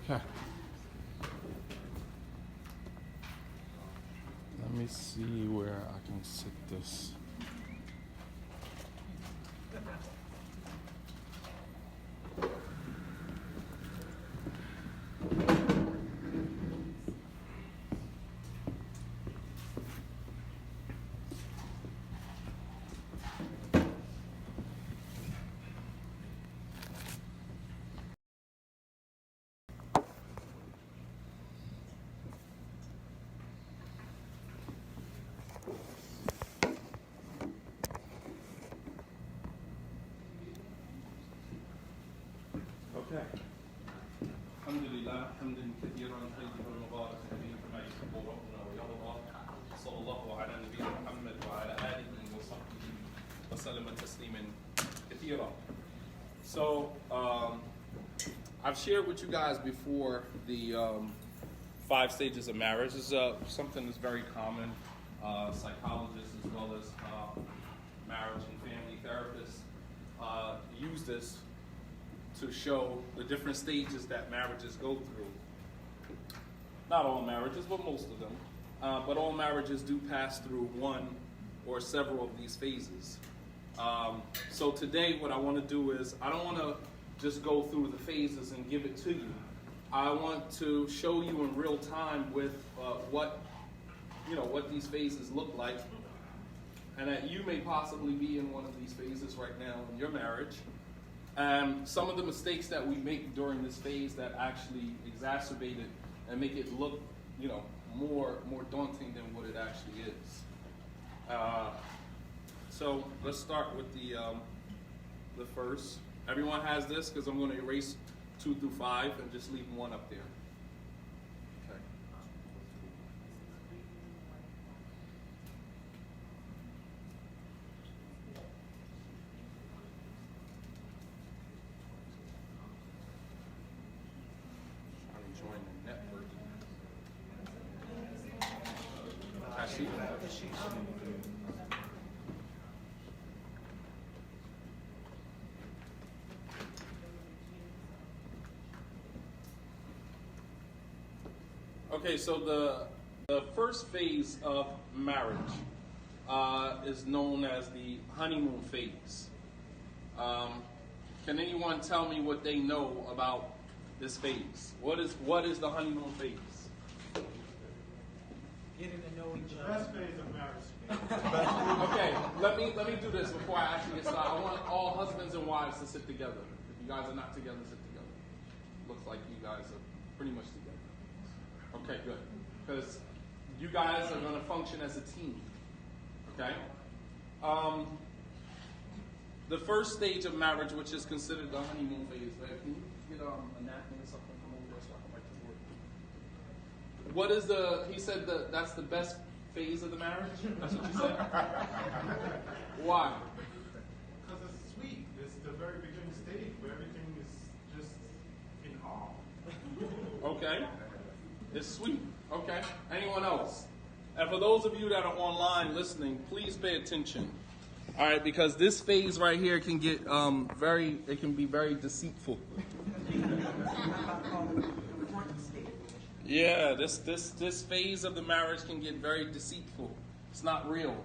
Okay. Let me see where I can sit this. Okay. Alhamdulillah, hamdan kathiran tayyiban mubarakan fihi kama yuhibbu rabbuna wa yarda. Sallallahu ala nabiyyina Muhammad wa ala alihi wa sahbihi wa sallama tasliman kathira. So, I've shared with you guys before the 5 stages of marriage. This is something that's very common. Psychologists as well as marriage and family therapists use this to show the different stages that marriages go through. Not all marriages, but most of them. But all marriages do pass through one or several of these phases. So today what I want to do is, I don't want to just go through the phases and give it to you. I want to show you in real time with what these phases look like, and that you may possibly be in one of these phases right now in your marriage. Some of the mistakes that we make during this phase that actually exacerbate it and make it look, more daunting than what it actually is. So let's start with the first. Everyone has this because I'm going to erase 2 through 5 and just leave 1 up there. Okay. Join the network. Okay, so the first phase of marriage is known as the honeymoon phase. Can anyone tell me what they know about this phase? What is the honeymoon phase? Getting to know each other. Best phase of marriage. Okay, let me do this before I actually get started. I want all husbands and wives to sit together. If you guys are not together, sit together. Looks like you guys are pretty much together. Okay, good. Because you guys are going to function as a team. Okay? The first stage of marriage, which is considered the honeymoon phase, right? Can you get a napkin or something from over there so I can write the word? What is he said that's the best phase of the marriage? That's what you said? Why? Because it's sweet. It's the very beginning stage where everything is just in awe. Okay. It's sweet. Okay. Anyone else? And for those of you that are online listening, please pay attention. All right, because this phase right here can get it can be very deceitful. Yeah, this phase of the marriage can get very deceitful. It's not real.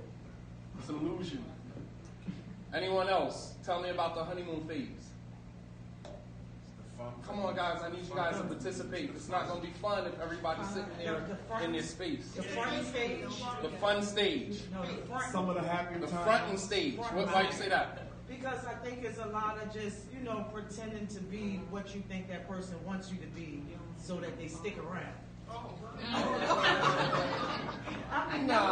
It's an illusion. Anyone else? Tell me about the honeymoon phase. Come on, guys. I need you guys to participate. It's not going to be fun if everybody's sitting there in their space. The front stage. The fun stage. No, the front. Some of the happy The times. fronting stage. Why you say that? Because I think it's a lot of just, pretending to be what you think that person wants you to be so that they stick around. I mean, not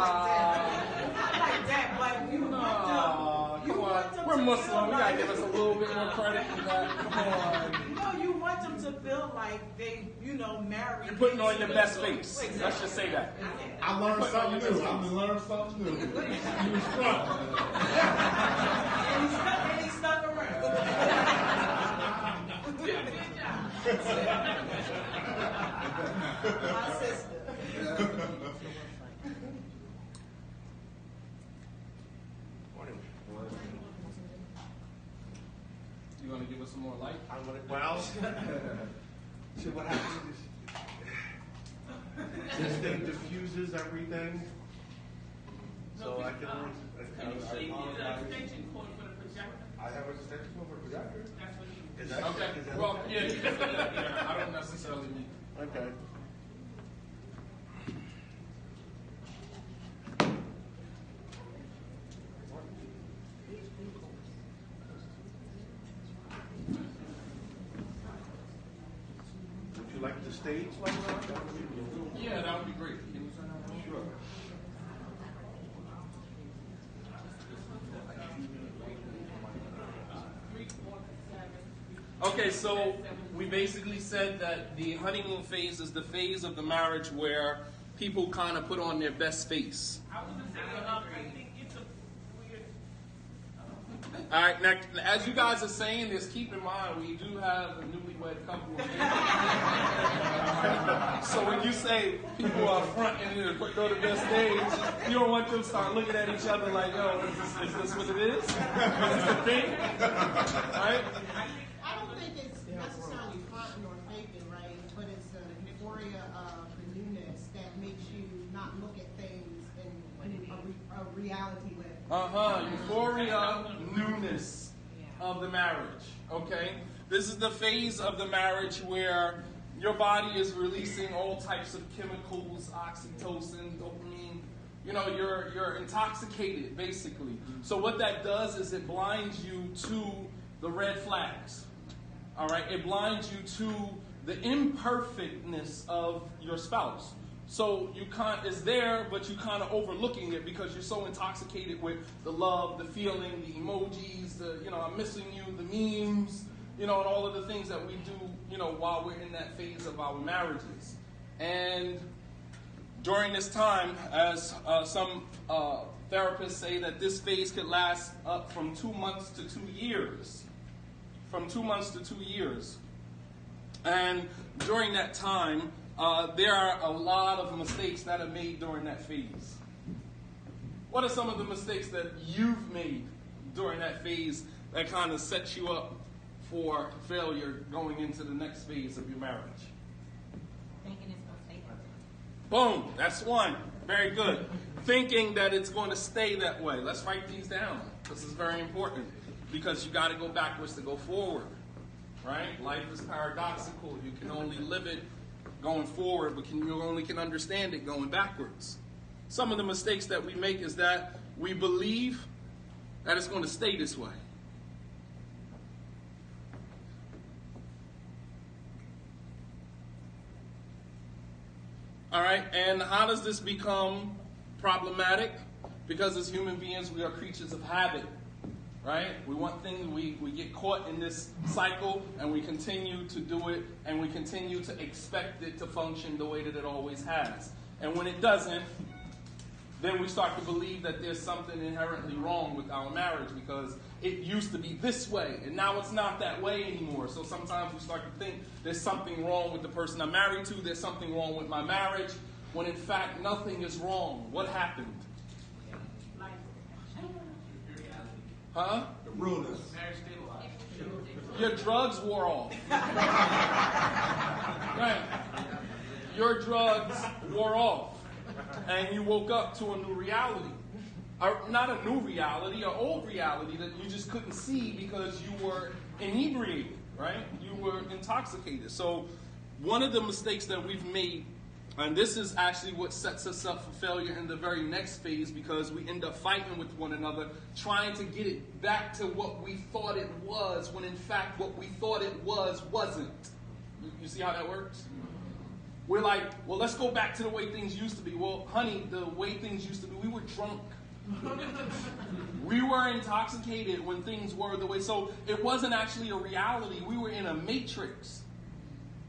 like that, but you want them We're to Muslim. feel We gotta give us a little bit more credit for that. Come on. No, you want them to feel like they, married. You're putting on your best face. Let's just say that. I learned something new. I'm learning something new. You was front. And he stuck around. My sister. You want to give us some more light? Well, So what happens is this thing diffuses everything. So I can always, I extension cord for the projector. I have an extension cord for a projector. That's what you Is that, Okay. is that Well, okay? yeah, you can say that. Yeah, I don't necessarily mean. Okay. Would you like the stage like that? Yeah, that would be great. Can you turn that on? Sure. Okay, so we basically said that the honeymoon phase is the phase of the marriage where people kind of put on their best face. I was gonna say, I think it's a weird. All right, now, as you guys are saying this, keep in mind we do have a newlywed couple. So when you say people are fronting and go to their stage, you don't want them to start looking at each other like, oh, is this what it is? Is this a thing? Right? I don't think it's necessarily fronting or faking, right? But it's a euphoria of the newness that makes you not look at things in a reality way. Euphoria, newness of the marriage. Okay? This is the phase of the marriage where your body is releasing all types of chemicals, oxytocin, dopamine. You know, you're intoxicated, basically. So what that does is it blinds you to the red flags. All right? It blinds you to the imperfectness of your spouse. So it's there, but you're kind of overlooking it because you're so intoxicated with the love, the feeling, the emojis, I'm missing you, the memes, and all of the things that we do, while we're in that phase of our marriages. And during this time, as some therapists say, that this phase could last up from 2 months to 2 years. From 2 months to 2 years. And during that time, there are a lot of mistakes that are made during that phase. What are some of the mistakes that you've made during that phase that kind of sets you up for failure going into the next phase of your marriage? Thinking it's going to stay that way. Boom, that's one. Very good. Thinking that it's going to stay that way. Let's write these down. This is very important because you got to go backwards to go forward. Right? Life is paradoxical. You can only live it going forward, but you only can understand it going backwards. Some of the mistakes that we make is that we believe that it's going to stay this way. All right, and how does this become problematic? Because as human beings, we are creatures of habit, right? We want things, we get caught in this cycle, and we continue to do it, and we continue to expect it to function the way that it always has. And when it doesn't, then we start to believe that there's something inherently wrong with our marriage because it used to be this way, and now it's not that way anymore. So sometimes we start to think there's something wrong with the person I'm married to, there's something wrong with my marriage, when in fact nothing is wrong. What happened? Huh? The rulers. Your drugs wore off. Right. Your drugs wore off. And you woke up to a new reality. Not a new reality, an old reality that you just couldn't see because you were inebriated, right? You were intoxicated. So one of the mistakes that we've made, and this is actually what sets us up for failure in the very next phase because we end up fighting with one another, trying to get it back to what we thought it was, when in fact what we thought it wasn't. You see how that works? We're like, well, let's go back to the way things used to be. Well, honey, the way things used to be, we were drunk. We were intoxicated when things were the way. So it wasn't actually a reality. We were in a matrix.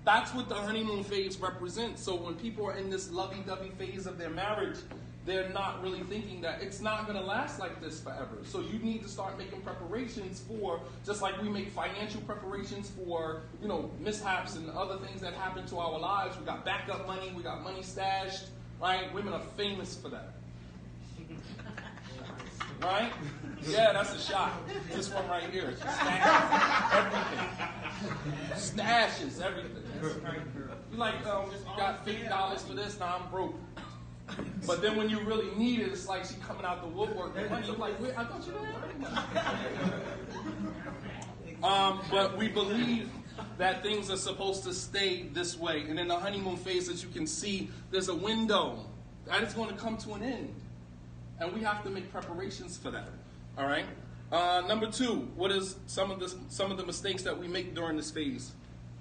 That's what the honeymoon phase represents. So when people are in this lovey-dovey phase of their marriage, they're not really thinking that it's not going to last like this forever. So you need to start making preparations for, just like we make financial preparations for, mishaps and other things that happen to our lives. We got backup money. We got money stashed, right? Women are famous for that. Right? Yeah, that's a shot. This one right here. Stashes everything. Stashes everything. You're like, got $50 for this, now I'm broke. But then when you really need it, it's like she coming out the woodwork with money. You're like, wait, I thought you didn't have money. But we believe that things are supposed to stay this way. And in the honeymoon phase, as you can see, there's a window. That is going to come to an end. And we have to make preparations for that. All right? Number 2, what is some of the mistakes that we make during this phase?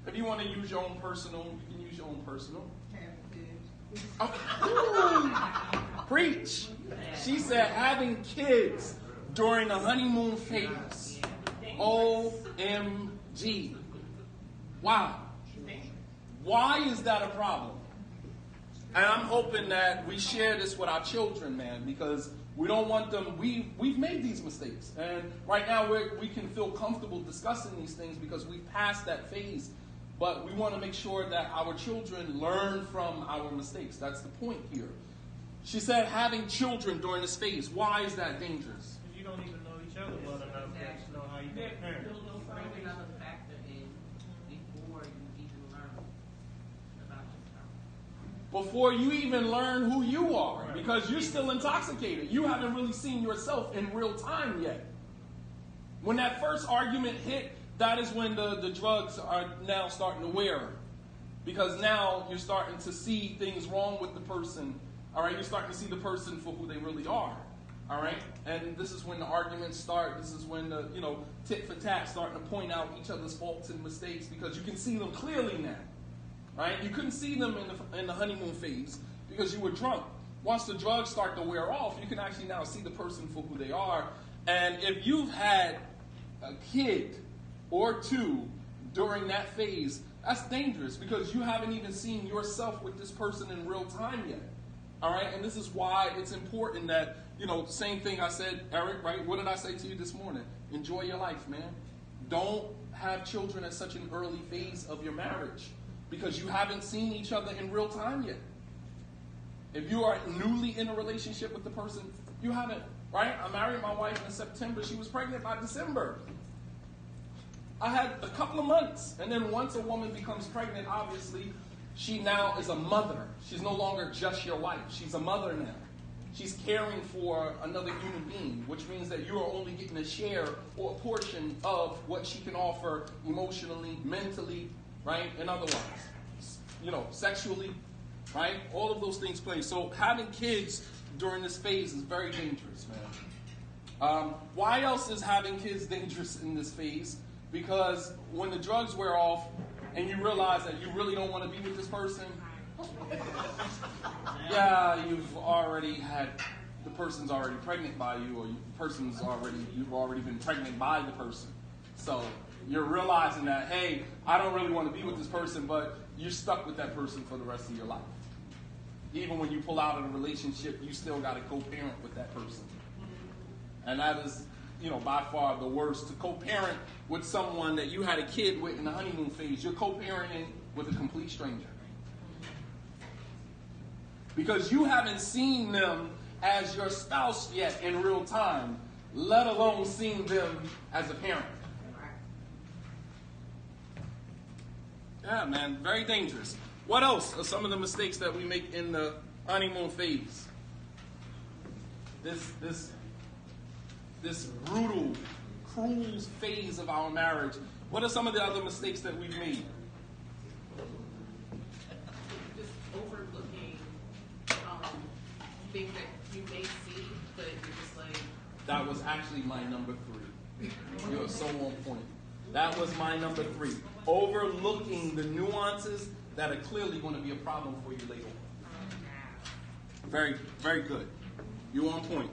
If you want to use your own personal, you can use your own personal. Oh, preach. She said having kids during the honeymoon phase. OMG. Wow. Why is that a problem? And I'm hoping that we share this with our children, man, because we don't want them. We've made these mistakes, and right now we can feel comfortable discussing these things because we've passed that phase. But we want to make sure that our children learn from our mistakes. That's the point here. She said having children during this phase. Why is that dangerous? You don't even know each other well enough to know how you get parent. Bring another factor in before you even learn about yourself. Before you even learn who you are, because you're still intoxicated. You haven't really seen yourself in real time yet. When that first argument hit, that is when the drugs are now starting to wear. Because now you're starting to see things wrong with the person. All right, you're starting to see the person for who they really are. All right, and this is when the arguments start. This is when the tit for tat, starting to point out each other's faults and mistakes because you can see them clearly now. Right? You couldn't see them in the honeymoon phase because you were drunk. Once the drugs start to wear off, you can actually now see the person for who they are. And if you've had a kid or two during that phase, that's dangerous because you haven't even seen yourself with this person in real time yet. All right? And this is why it's important that, same thing I said, Eric, right? What did I say to you this morning? Enjoy your life, man. Don't have children at such an early phase of your marriage because you haven't seen each other in real time yet. If you are newly in a relationship with the person, you haven't, right? I married my wife in September. She was pregnant by December. I had a couple of months. And then once a woman becomes pregnant, obviously, she now is a mother. She's no longer just your wife. She's a mother now. She's caring for another human being, which means that you are only getting a share or a portion of what she can offer emotionally, mentally, right, and otherwise. Sexually, right? All of those things play. So having kids during this phase is very dangerous, man. Why else is having kids dangerous in this phase? Because when the drugs wear off and you realize that you really don't want to be with this person, you've already the person's already pregnant by you, or you've already been pregnant by the person. So you're realizing that, hey, I don't really want to be with this person, but you're stuck with that person for the rest of your life. Even when you pull out of a relationship, you still got to co-parent with that person. And that is, by far the worst, to co-parent with someone that you had a kid with in the honeymoon phase. You're co-parenting with a complete stranger. Because you haven't seen them as your spouse yet in real time, let alone seen them as a parent. Yeah, man, very dangerous. What else are some of the mistakes that we make in the honeymoon phase? This brutal, cruel phase of our marriage. What are some of the other mistakes that we've made? Just overlooking things that you may see, but you're just like... That was actually my number 3. You're so on point. That was my number 3. Overlooking the nuances that are clearly going to be a problem for you later on. Very, very good. You're on point.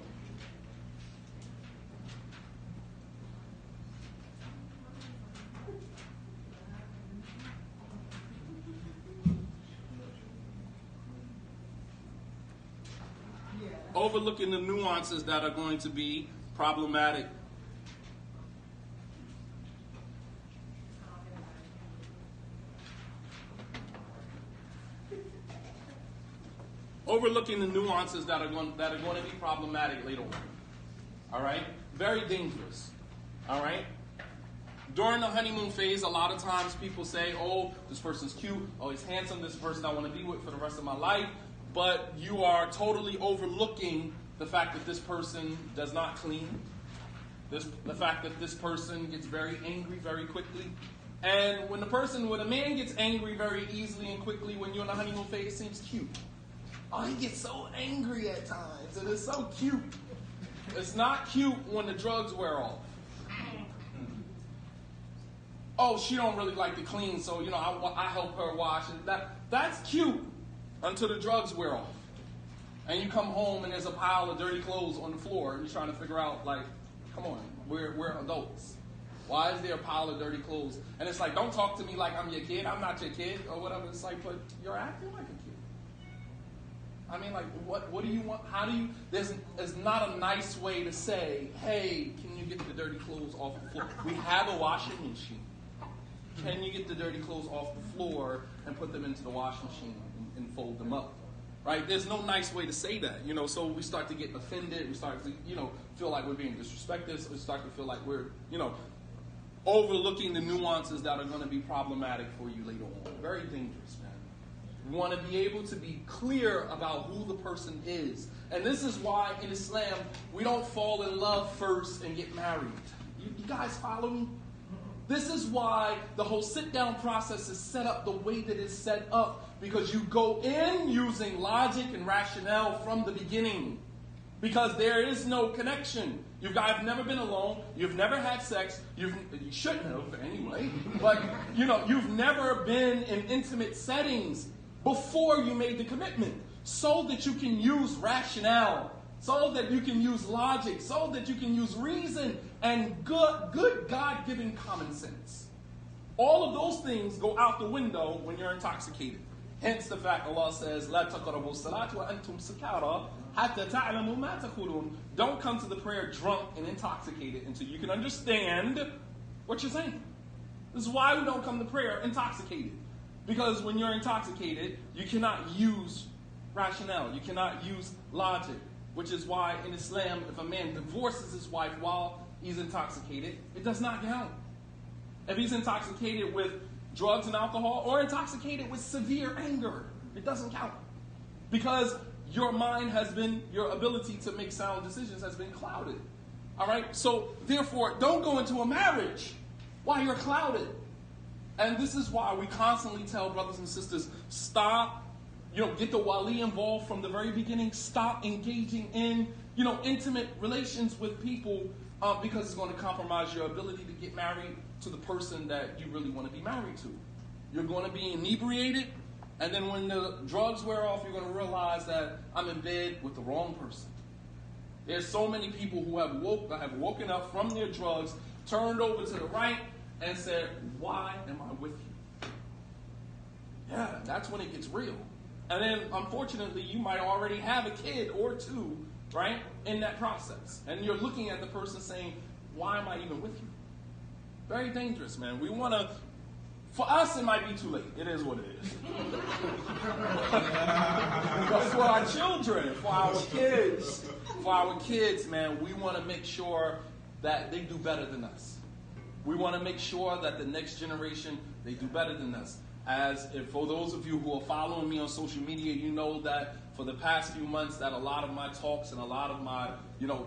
Overlooking the nuances that are going to be problematic. Overlooking the nuances that are going to be problematic later on. All right? Very dangerous. All right? during the honeymoon phase, a lot of times people say, oh, this person's cute, oh, he's handsome, this person I want to be with for the rest of my life. But you are totally overlooking the fact that this person does not clean, the fact that this person gets very angry very quickly. And when a man gets angry very easily and quickly when you're in the honeymoon phase, it seems cute. Oh, he gets so angry at times, and it's so cute. It's not cute when the drugs wear off. Oh, she don't really like to clean, so I help her wash. And that's cute until the drugs wear off. And you come home and there's a pile of dirty clothes on the floor, and you're trying to figure out, like, come on, we're adults. Why is there a pile of dirty clothes? And it's like, don't talk to me like I'm your kid. I'm not your kid, or whatever. It's like, but you're acting like a kid. I mean, like, what do you want? How do you? There's not a nice way to say, hey, can you get the dirty clothes off the floor? We have a washing machine. Can you get the dirty clothes off the floor and put them into the washing machine and fold them up? Right? There's no nice way to say that, so we start to get offended. We start to, feel like we're being disrespected. We start to feel like we're, overlooking the nuances that are going to be problematic for you later on. Very dangerous, man. We want to be able to be clear about who the person is. And this is why in Islam, we don't fall in love first and get married. You guys follow me? This is why the whole sit-down process is set up the way that it's set up. Because you go in using logic and rationale from the beginning. Because there is no connection. You guys have never been alone. You've never had sex. You shouldn't have anyway. But, you've never been in intimate settings before you made the commitment. So that you can use rationale. So that you can use logic. So that you can use reason and good God-given common sense. All of those things go out the window when you're intoxicated. Hence the fact Allah says, "La taqrabu salata wa antum sukara hatta ta'lamu ma taqulun." Don't come to the prayer drunk and intoxicated until you can understand what you're saying. This is why we don't come to prayer intoxicated. Because when you're intoxicated, you cannot use rationale. You cannot use logic. Which is why in Islam, if a man divorces his wife while he's intoxicated, it does not count. If he's intoxicated with drugs and alcohol, or intoxicated with severe anger, it doesn't count. Because your mind your ability to make sound decisions has been clouded. All right? So, therefore, don't go into a marriage while you're clouded. And this is why we constantly tell brothers and sisters, stop, get the wali involved from the very beginning. Stop engaging in, intimate relations with people because it's going to compromise your ability to get married to the person that you really want to be married to. You're going to be inebriated, and then when the drugs wear off, you're going to realize that I'm in bed with the wrong person. There's so many people who have woken up from their drugs, turned over to the right, and said, why am I with you? Yeah, that's when it gets real. And then, unfortunately, you might already have a kid or two, right, in that process. And you're looking at the person saying, why am I even with you? Very dangerous, man. We want to, for us, it might be too late. It is what it is. But for our children, for our kids, man, we want to make sure that they do better than us. We want to make sure that the next generation, they do better than us. For those of you who are following me on social media, you know that for the past few months that a lot of my talks and a lot of my,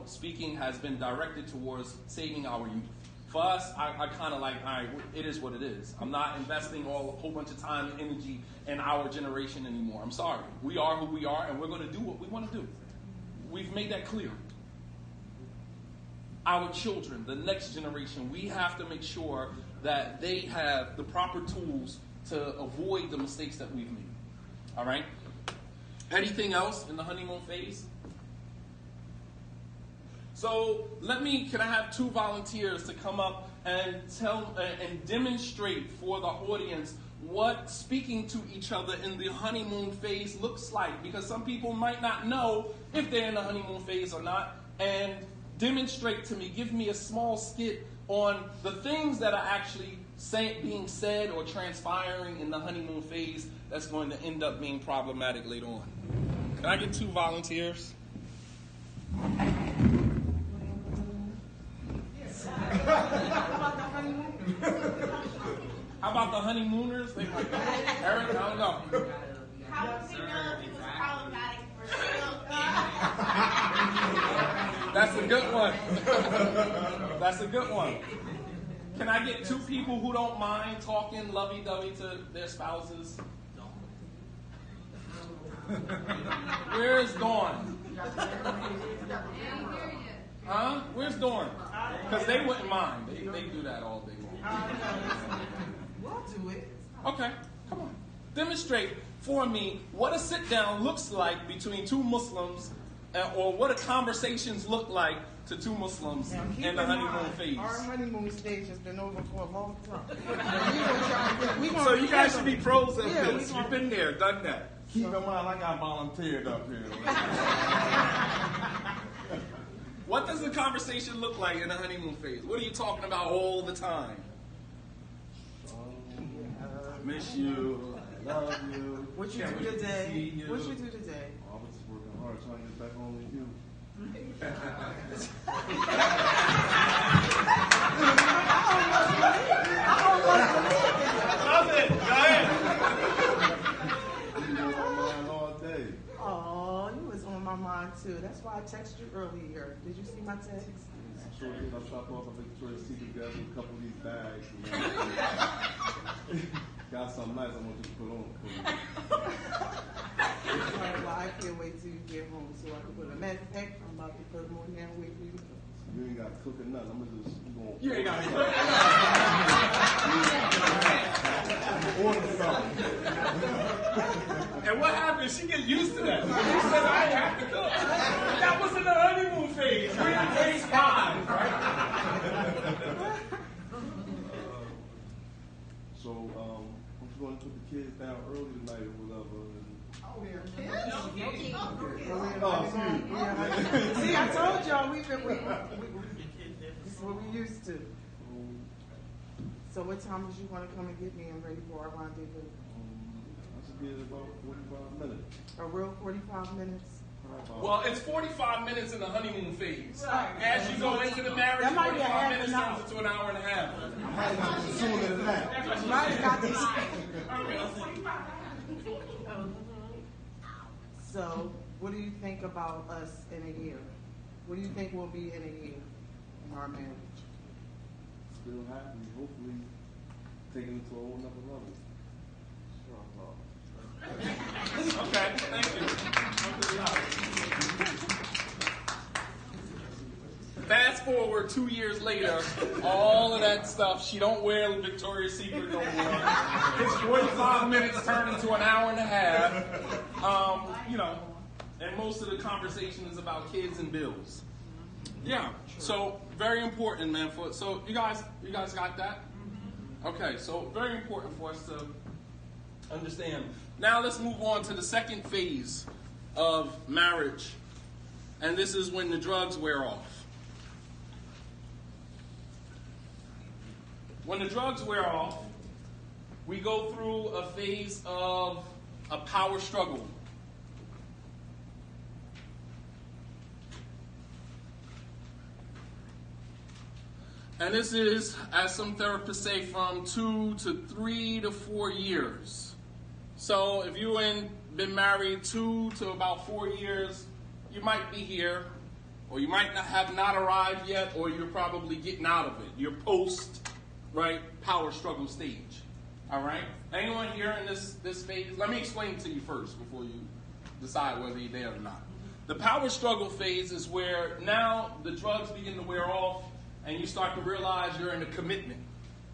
speaking has been directed towards saving our youth. For us, I kind of like, all right, it is what it is. I'm not investing a whole bunch of time and energy in our generation anymore. I'm sorry. We are who we are, and we're going to do what we want to do. We've made that clear. Our children, the next generation, we have to make sure that they have the proper tools to avoid the mistakes that we've made. All right? Anything else in the honeymoon phase? So can I have 2 volunteers to come up and and demonstrate for the audience what speaking to each other in the honeymoon phase looks like? Because some people might not know if they're in the honeymoon phase or not. And demonstrate to me, give me a small skit on the things that are actually being said or transpiring in the honeymoon phase that's going to end up being problematic later on. Can I get 2 volunteers? About the honeymoon? How about the honeymooners? They like, Eric, I don't know. How would we know if it was problematic for real? That's a good one. That's a good one. Can I get two people who don't mind talking lovey-dovey to their spouses? Where's Dawn? Huh? Where's Dawn? Because they wouldn't mind. They do that all day long. We'll do it. Okay, come on. Demonstrate for me what a sit-down looks like between two Muslims, or what a conversations look like to two Muslims Now, keep in the in honeymoon mind, phase. our honeymoon stage has been over for a long time. So you guys should be pros at Yeah, this. You've been there, done that. Keep in mind, I got volunteered up here. What does the conversation look like in the honeymoon phase? What are you talking about all the time? I miss you. I love you. What you Can't do wait to today? see you. What you do today? I was just working hard trying to get back home with you. Love it. Go ahead. You were on my mind all day. Oh, you was on my mind too. That's why I texted you earlier. Did you see my text? I'm sure I dropped off a Victoria's Secret together with a couple of these bags. Got something nice I want you to put on. All right, well, I can't wait till you get home so I can put a matter of fact, I'm about to put more now wait for you to come. You ain't got to cook or nothing. I'm going to just go. You ain't got to order something. And what happens? She gets used to that. She says, I ain't have to cook. That was in the honeymoon phase. We're in phase 5, right? So, I'm just going to put the kids down early tonight or whatever. See, I told y'all this is what we used to. So what time did you want to come and get me and ready for our rendezvous? I should get about 45 minutes. A real 45 minutes? Well, it's 45 minutes in the honeymoon phase. Right. As you go into the marriage, That might be a 45 half minutes an hour. turns into an hour and a half. I might not be sooner than that. Right, got this. So, what do you think about us in a year? What do you think we'll be in a year in our marriage? Still happy, hopefully taking it to a whole nother level. Okay, thank you. Fast forward 2 years later, all of that stuff, she don't wear Victoria's Secret no more. It's 45 minutes turned into an hour and a half. And most of the conversation is about kids and bills. Yeah, so very important, man. So you guys got that? Okay, so very important for us to understand. Now let's move on to the second phase of marriage, and this is when the drugs wear off. When the drugs wear off, we go through a phase of a power struggle. And this is, as some therapists say, from 2 to 3 to 4 years. So if you've been married 2 to about 4 years, you might be here, or you might not have arrived yet, or you're probably getting out of it. You're post, right, power struggle stage. All right? Anyone here in this phase? Let me explain it to you first before you decide whether you're there or not. The power struggle phase is where now the drugs begin to wear off, and you start to realize you're in a commitment.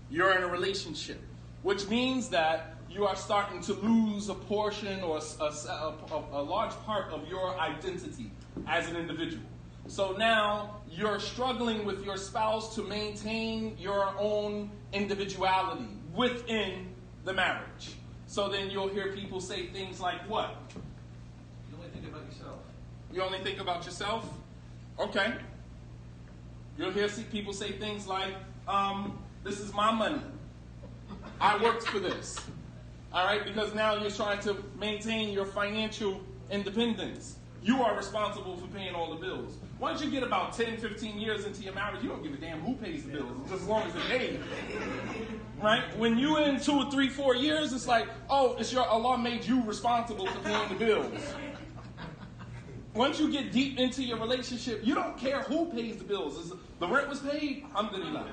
You're in a relationship, which means that you are starting to lose a portion or a large part of your identity as an individual. So now you're struggling with your spouse to maintain your own individuality within the marriage. So then you'll hear people say things like what? You only think about yourself. You only think about yourself? Okay. You'll hear people say things like, this is my money. I worked for this. All right? Because now you're trying to maintain your financial independence. You are responsible for paying all the bills. Once you get about 10, 15 years into your marriage, you don't give a damn who pays the bills, just as long as they're paid. Right? When you in 2 or 3, 4 years, it's like, oh, it's your Allah made you responsible for paying the bills. Once you get deep into your relationship, you don't care who pays the bills. The rent was paid, alhamdulillah.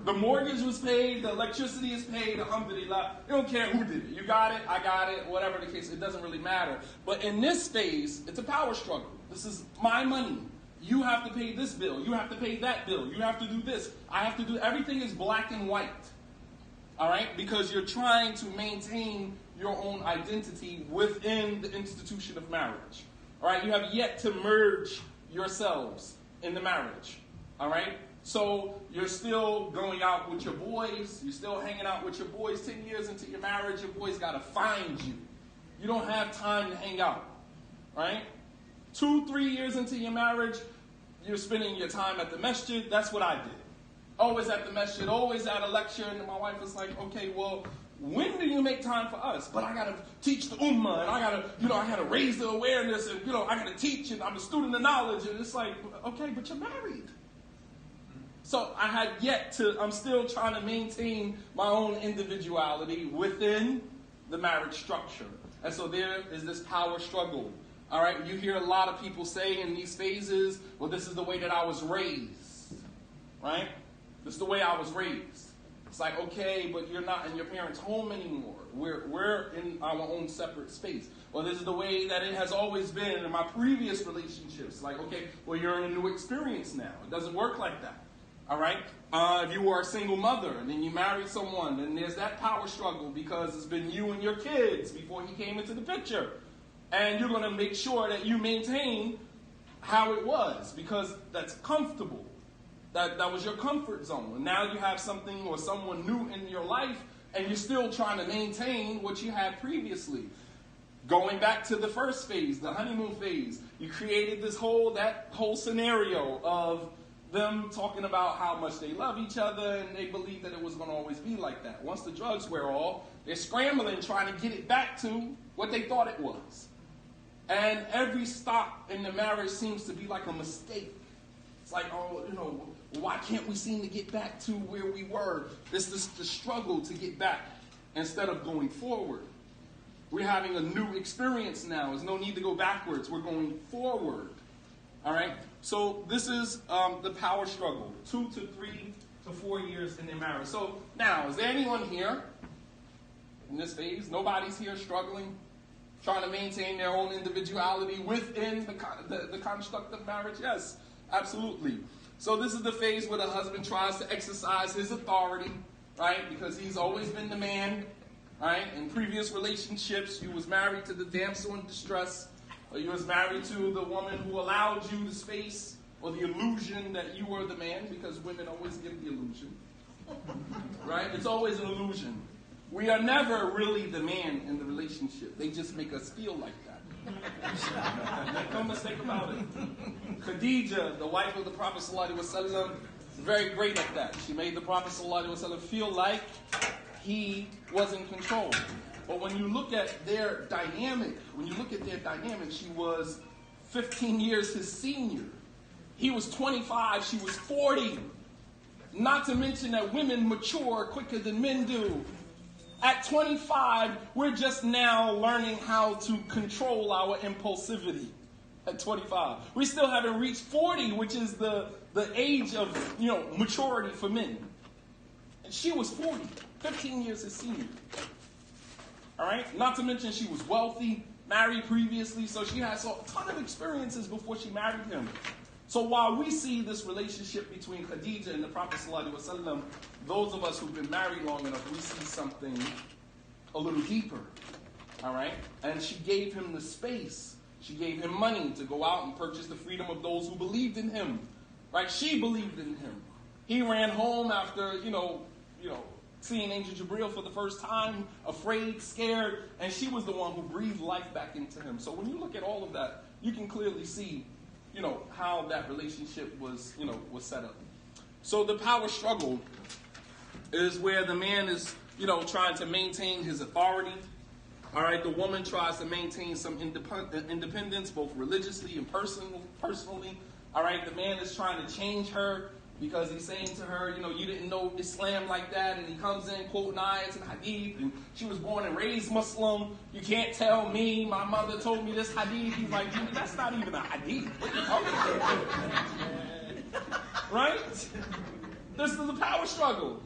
The mortgage was paid, the electricity is paid, alhamdulillah. You don't care who did it. You got it, I got it, whatever the case, it doesn't really matter. But in this phase, it's a power struggle. This is my money. You have to pay this bill. You have to pay that bill. You have to do this. I have to do, everything is black and white. All right? Because you're trying to maintain your own identity within the institution of marriage. All right? You have yet to merge yourselves in the marriage. All right? So you're still going out with your boys. You're still hanging out with your boys. 10 years into your marriage, your boys got to find you. You don't have time to hang out. Right? 2, 3 years into your marriage, you're spending your time at the masjid. That's what I did. Always at the masjid, always at a lecture. And my wife was like, okay, well, when do you make time for us? But I got to teach the ummah, and I got to raise the awareness, and, I got to teach, and I'm a student of knowledge. And it's like, okay, but you're married. So I had I'm still trying to maintain my own individuality within the marriage structure. And so there is this power struggle. All right, you hear a lot of people say in these phases, well, this is the way that I was raised. Right? This is the way I was raised. It's like, okay, but you're not in your parents' home anymore. We're in our own separate space. Well, this is the way that it has always been in my previous relationships. Like, okay, well, you're in a new experience now. It doesn't work like that. All right? If you were a single mother and then you married someone, then there's that power struggle because it's been you and your kids before he came into the picture. And you're going to make sure that you maintain how it was because that's comfortable. That was your comfort zone. And now you have something or someone new in your life and you're still trying to maintain what you had previously. Going back to the first phase, the honeymoon phase, you created that whole scenario of them talking about how much they love each other and they believe that it was going to always be like that. Once the drugs wear off, they're scrambling trying to get it back to what they thought it was. And every stop in the marriage seems to be like a mistake. It's like, why can't we seem to get back to where we were? It's the struggle to get back instead of going forward. We're having a new experience now. There's no need to go backwards. We're going forward. All right? So this is the power struggle. 2 to 3 to 4 years in their marriage. So now, is there anyone here in this phase? Nobody's here struggling, trying to maintain their own individuality within the construct of marriage? Yes, absolutely. So this is the phase where the husband tries to exercise his authority, right? Because he's always been the man, right? In previous relationships, you was married to the damsel in distress, or you was married to the woman who allowed you the space or the illusion that you were the man, because women always give the illusion, right? It's always an illusion. We are never really the man in the relationship. They just make us feel like that. Make no mistake about it. Khadija, the wife of the Prophet ﷺ, is very great at that. She made the Prophet ﷺ feel like he was in control. But when you look at their dynamic, she was 15 years his senior. He was 25, she was 40. Not to mention that women mature quicker than men do. At 25, we're just now learning how to control our impulsivity. At 25. We still haven't reached 40, which is the age of, maturity for men. And she was 40, 15 years his senior. All right? Not to mention she was wealthy, married previously, so she had a ton of experiences before she married him. So while we see this relationship between Khadija and the Prophet ﷺ, those of us who've been married long enough, we see something a little deeper. All right? And she gave him the space. She gave him money to go out and purchase the freedom of those who believed in him. Right? She believed in him. He ran home after, seeing Angel Jibreel for the first time, afraid, scared, and she was the one who breathed life back into him. So when you look at all of that, you can clearly see, how that relationship was set up. So the power struggle is where the man is, trying to maintain his authority. All right, the woman tries to maintain some independence, both religiously and personally. All right, the man is trying to change her because he's saying to her, you didn't know Islam like that, and he comes in quoting ayats and hadith, and she was born and raised Muslim. You can't tell me, my mother told me this hadith. He's like, that's not even a hadith. What are you talking about? Right? This is a power struggle.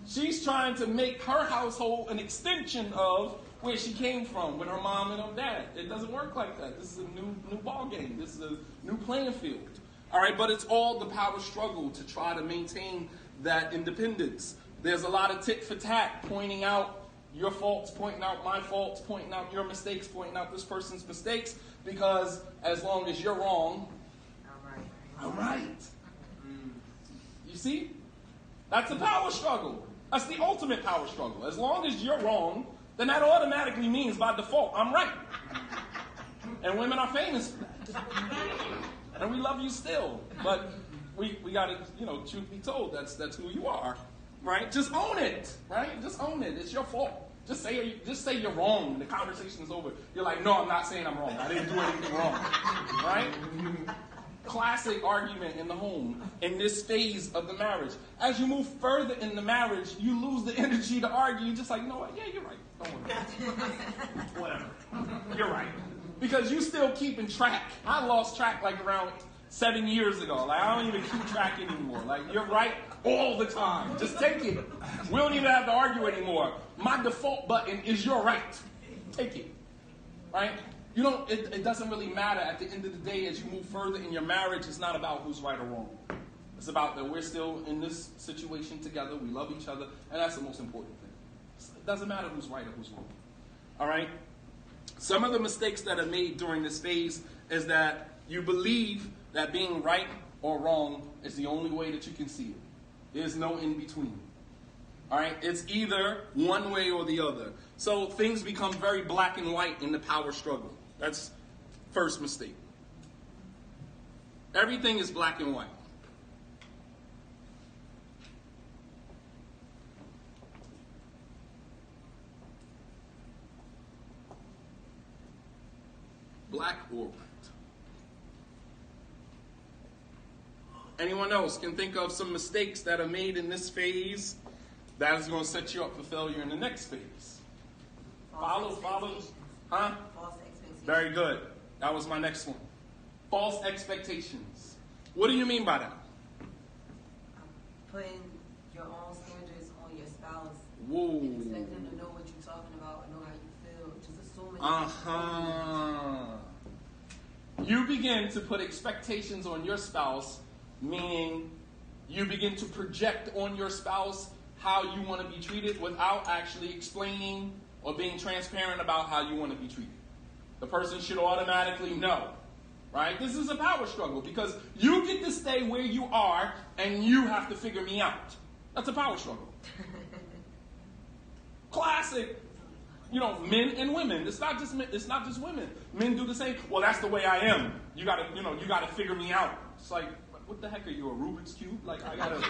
She's trying to make her household an extension of where she came from with her mom and her dad. It doesn't work like that. This is a new ball game. This is a new playing field. All right, but it's all the power struggle to try to maintain that independence. There's a lot of tit for tat, pointing out your faults, pointing out my faults, pointing out your mistakes, pointing out this person's mistakes, because as long as you're wrong, I'm right. You see? That's a power struggle. That's the ultimate power struggle. As long as you're wrong, then that automatically means by default, I'm right. And women are famous for that. And we love you still. But we got to, truth be told, that's who you are. Right? Just own it. Right? Just own it. It's your fault. Just say you're wrong and the conversation is over. You're like, no, I'm not saying I'm wrong. I didn't do anything wrong. Right? Classic argument in the home in this phase of the marriage. As you move further in the marriage, you lose the energy to argue. You're just like, you know what? Yeah, you're right. Don't worry. Whatever. You're right. Because you still keeping track. I lost track like around 7 years ago. Like, I don't even keep track anymore. Like, you're right all the time. Just take it. We don't even have to argue anymore. My default button is you're right. Take it. Right? It doesn't really matter at the end of the day as you move further in your marriage. It's not about who's right or wrong. It's about that we're still in this situation together. We love each other. And that's the most important thing. It doesn't matter who's right or who's wrong. All right? Some of the mistakes that are made during this phase is that you believe that being right or wrong is the only way that you can see it. There's no in between. All right? It's either one way or the other. So things become very black and white in the power struggle. That's first mistake. Everything is black and white. Black or white. Anyone else can think of some mistakes that are made in this phase that is going to set you up for failure in the next phase? Follow. Huh? False expectations. Very good. That was my next one. False expectations. What do you mean by that? Putting your own standards on your spouse. Whoa. And expect them to know what you're talking about and know how you feel. Just assuming. You begin to put expectations on your spouse, meaning you begin to project on your spouse how you want to be treated without actually explaining or being transparent about how you want to be treated. The person should automatically know, right? This is a power struggle because you get to stay where you are and you have to figure me out. That's a power struggle. Classic. Men and women. It's not just women. Men do the same. Well, that's the way I am. You gotta figure me out. It's like, what the heck are you, a Rubik's Cube? Like, I gotta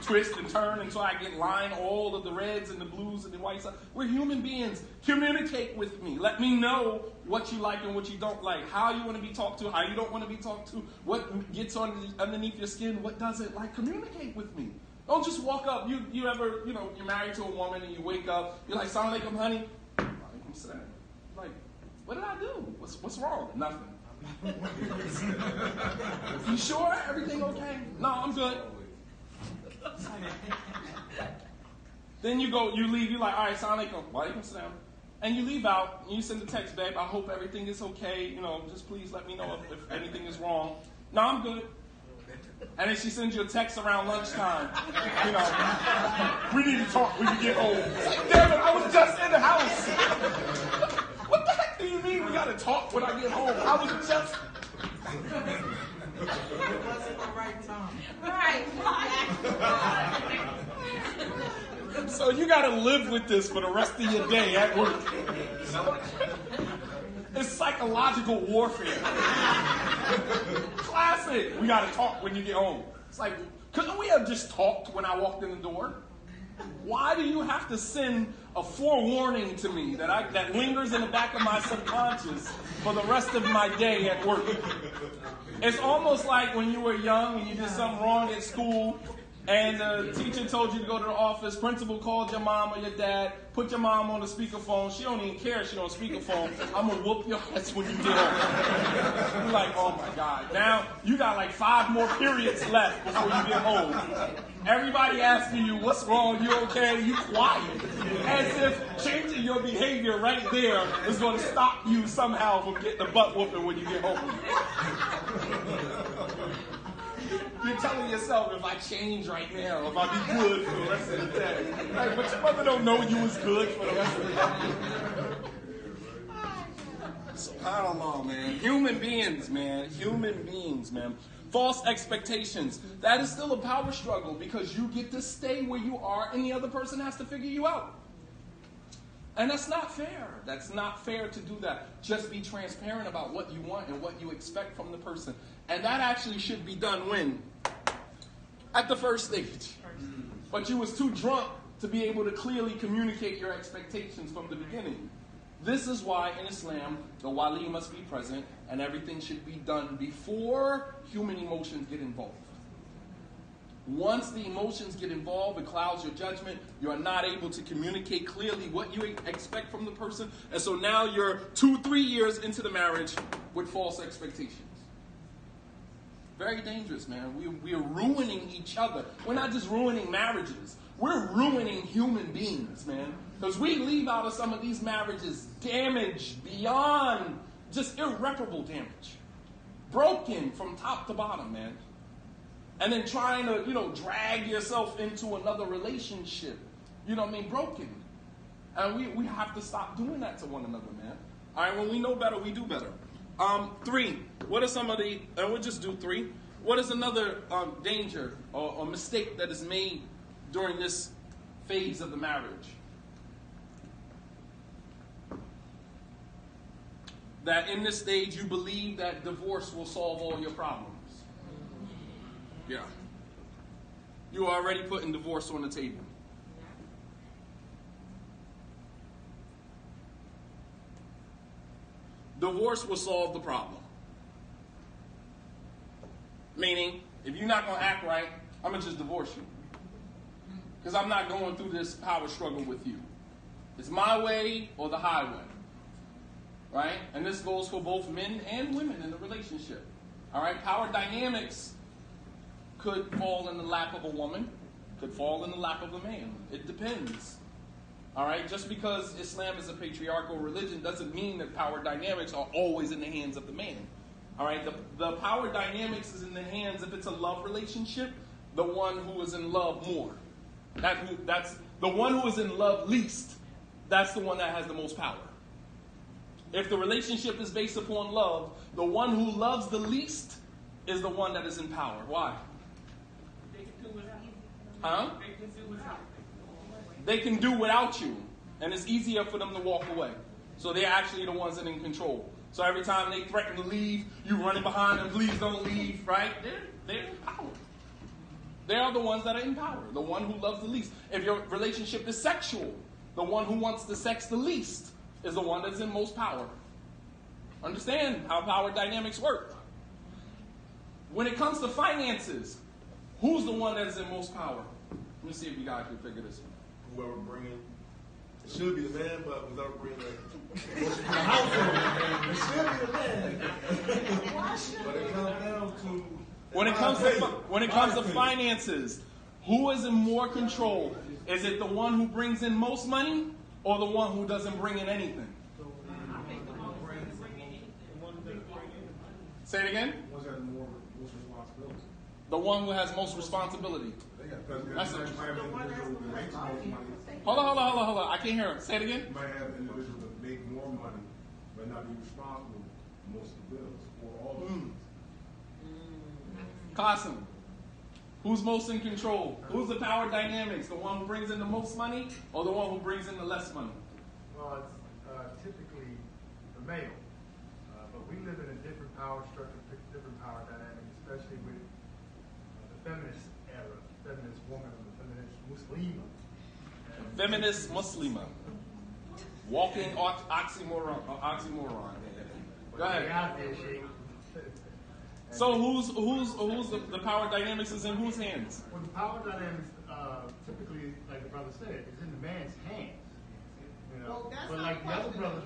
twist and turn until I get line all of the reds and the blues and the whites. We're human beings. Communicate with me. Let me know what you like and what you don't like. How you want to be talked to, how you don't want to be talked to, what gets underneath your skin, what doesn't. Like, communicate with me. Don't just walk up. You ever, you're married to a woman and you wake up, you're like, "Assalamu alaikum, honey." I'm saying, like, what did I do? What's wrong? Nothing. You sure? Everything okay? No, I'm good. Then you leave, you're like, all right, assalamu alaikum, wa alaikum salam. And you leave out, and you send a text, "Babe, I hope everything is okay. Just please let me know if anything is wrong." "No, I'm good." And then she sends you a text around lunchtime. "We need to talk when you get home." It's like, damn it, I was just in the house. What the heck do you mean we gotta talk when I get home? I was just... It wasn't the right time. Right. So you gotta live with this for the rest of your day at work. It's psychological warfare. Classic. We gotta talk when you get home. It's like, couldn't we have just talked when I walked in the door? Why do you have to send a forewarning to me that lingers in the back of my subconscious for the rest of my day at work? It's almost like when you were young and you did something wrong at school and the teacher told you to go to the office, principal called your mom or your dad, put your mom on the speakerphone. She don't even care if she's on speakerphone. I'm going to whoop your ass when you get home. You're like, oh my God. Now you got like 5 more periods left before you get home. Everybody asking you, what's wrong? You okay? You quiet. As if changing your behavior right there is going to stop you somehow from getting a butt whooping when you get home. You're telling yourself, if I change right now, if I be good for the rest of the day. Like, but your mother don't know you was good for the rest of the day. So, I don't know, man. Human beings, man. Human beings, man. False expectations. That is still a power struggle because you get to stay where you are and the other person has to figure you out. And that's not fair. That's not fair to do that. Just be transparent about what you want and what you expect from the person. And that actually should be done when? At the first stage. But you was too drunk to be able to clearly communicate your expectations from the beginning. This is why in Islam, the wali must be present and everything should be done before human emotions get involved. Once the emotions get involved, it clouds your judgment. You're not able to communicate clearly what you expect from the person. And so now you're 2-3 years into the marriage with false expectations. Very dangerous, man. We're ruining each other. We're not just ruining marriages. We're ruining human beings, man. Because we leave out of some of these marriages damaged beyond just irreparable damage. Broken from top to bottom, man. And then trying to, drag yourself into another relationship. Broken. And we have to stop doing that to one another, man. All right, when we know better, we do better. 3, what are some of the, and we'll just do 3. What is another danger or mistake that is made during this phase of the marriage? That in this stage you believe that divorce will solve all your problems. Yeah. You are already putting divorce on the table. Divorce will solve the problem. Meaning, if you're not going to act right, I'm going to just divorce you. Because I'm not going through this power struggle with you. It's my way or the highway. Right? And this goes for both men and women in the relationship. All right? Power dynamics could fall in the lap of a woman, could fall in the lap of a man. It depends. All right? Just because Islam is a patriarchal religion doesn't mean that power dynamics are always in the hands of the man. All right? The power dynamics is in the hands, if it's a love relationship, the one who is in love more. That's the one who is in love least. That's the one that has the most power. If the relationship is based upon love, the one who loves the least is the one that is in power. Why? They can do without you. Huh? They can do without you. They can do without you, and it's easier for them to walk away. So they're actually the ones that are in control. So every time they threaten to leave, you running behind them, please don't leave, right? They're in power. They are the ones that are in power, the one who loves the least. If your relationship is sexual, the one who wants the sex the least is the one that's in most power. Understand how power dynamics work. When it comes to finances, who's the one that is in most power? Let me see if you guys can figure this one. Whoever bringing, it should be the man, but whoever bringing the household, it should be the man. But it comes down to when it comes to finances, who is in more control? Is it the one who brings in most money or the one who doesn't bring in anything? Say it again. What's that most responsibility? The one who has most responsibility. That's it. Hold on. I can't hear it. Say it again. You might have individuals that make more money, but not be responsible for most of the bills or all of them. Qasim, who's most in control? Who's the power dynamics? The one who brings in the most money or the one who brings in the less money? Well, it's typically the male. But we live in a different power structure, different power dynamic, especially with the feminist era, feminist woman, or the feminist Muslima. Feminist Muslima. Walking oxymoron. Go ahead. Out there, Sheik. So who's the power dynamics is in whose hands? Well, the power dynamics, typically, like the brother said, is in the man's hands. You know, Well, that's but not like the the other question. brothers.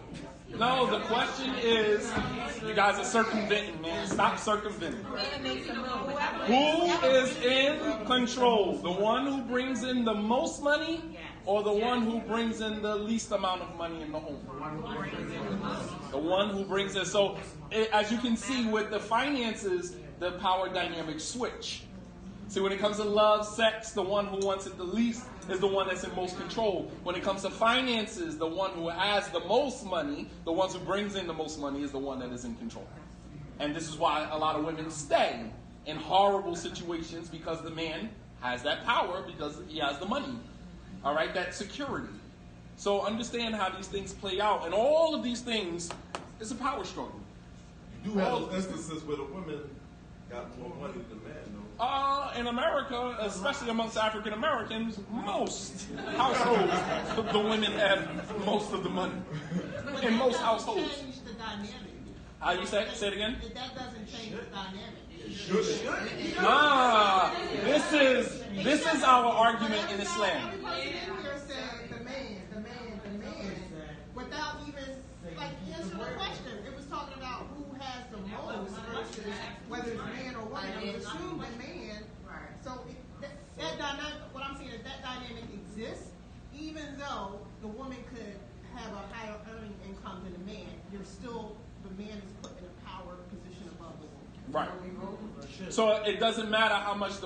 No, the question is, you guys are circumventing, man. Stop circumventing. Who is in control? The one who brings in the most money, or the one who brings in the least amount of money in the home? The one who brings in. So, as you can see with the finances, the power dynamics switch. See, when it comes to love, sex, the one who wants it the least is the one that's in most control. When it comes to finances, the one who has the most money, the ones who brings in the most money, is the one that is in control. And this is why a lot of women stay in horrible situations, because the man has that power, because he has the money. All right, that security. So understand how these things play out. And all of these things is a power struggle. You do have instances where the women got more money than the man, though. In America, especially amongst African Americans, most households, the women have most of the money. But In that most doesn't households. change the dynamic. How you say it again? That doesn't change the dynamic. This is our argument in Islam. Everybody in here said the man, without even like answering the question. It was talking about who has the most versus whether it's man or woman. It was assumed the man. So that dynamic, what I'm saying is that dynamic exists, even though the woman could have a higher earning income than the man. The man is put in a power position above the woman. Right. So it doesn't matter how much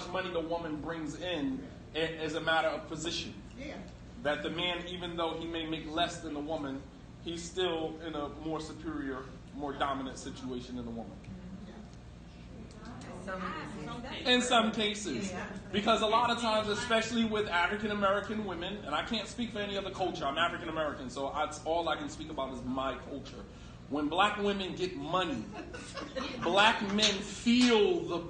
money the woman brings in. It is a matter of position. Yeah. That the man, even though he may make less than the woman, he's still in a more superior, more dominant situation than the woman. In some cases. Because a lot of times, especially with African American women, and I can't speak for any other culture, I'm African American, so all I can speak about is my culture. When black women get money, black men feel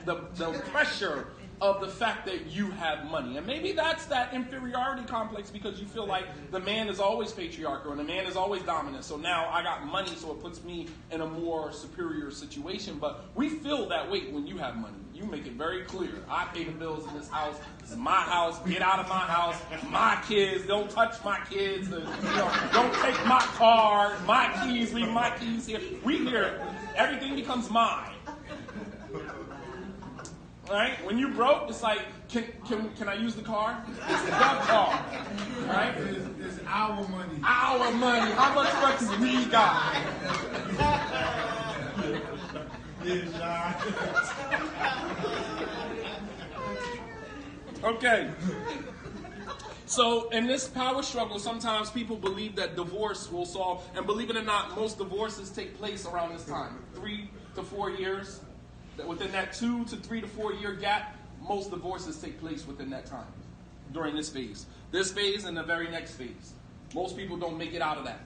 the pressure of the fact that you have money. And maybe that's that inferiority complex, because you feel like the man is always patriarchal and the man is always dominant. So now I got money, so it puts me in a more superior situation. But we feel that way when you have money. You make it very clear. I pay the bills in this house. This is my house. Get out of my house. My kids. Don't touch my kids. Don't take my car. My keys. Leave my keys here. We hear everything becomes mine. Right? When you broke, it's like, can I use the car? It's the car. Right? It's our money. Our money. How much money we got? Okay. So in this power struggle, sometimes people believe that divorce will solve, and believe it or not, most divorces take place around this time, 3 to 4 years. Within that 2 to 3 to 4 year gap, most divorces take place within that time, during this phase. This phase and the very next phase. Most people don't make it out of that.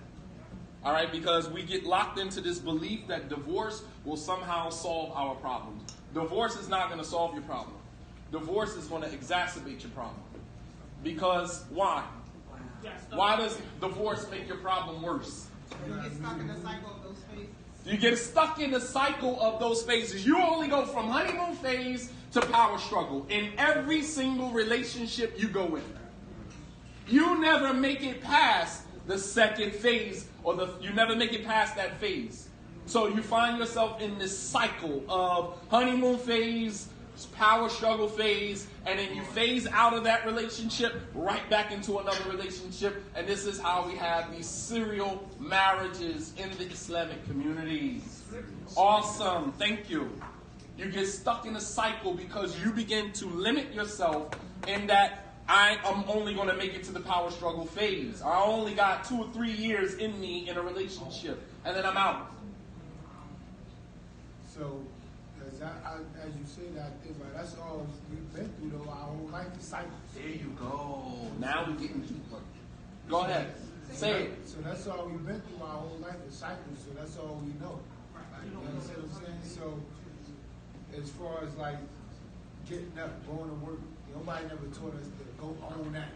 All right, because we get locked into this belief that divorce will somehow solve our problems. Divorce is not going to solve your problem. Divorce is going to exacerbate your problem. Because why? Why does divorce make your problem worse? You get stuck in the cycle of those phases. You get stuck in the cycle of those phases. You only go from honeymoon phase to power struggle in every single relationship you go in. You never make it past the second phase, or you never make it past that phase. So you find yourself in this cycle of honeymoon phase, power struggle phase, and then you phase out of that relationship right back into another relationship. And this is how we have these serial marriages in the Islamic communities. Awesome. Thank you. You get stuck in a cycle because you begin to limit yourself in that I am only going to make it to the power struggle phase. I only got 2 or 3 years in me in a relationship, and then I'm out. So, as you say that, I think that's all we've been through though, our whole life is cycles. There you go. Now we're getting deeper. Go ahead. Say it. So that's all we've been through, our whole life is cycles, so that's all we know. You understand what I'm saying? So, as far as like getting up, going to work, nobody never taught us to go own that.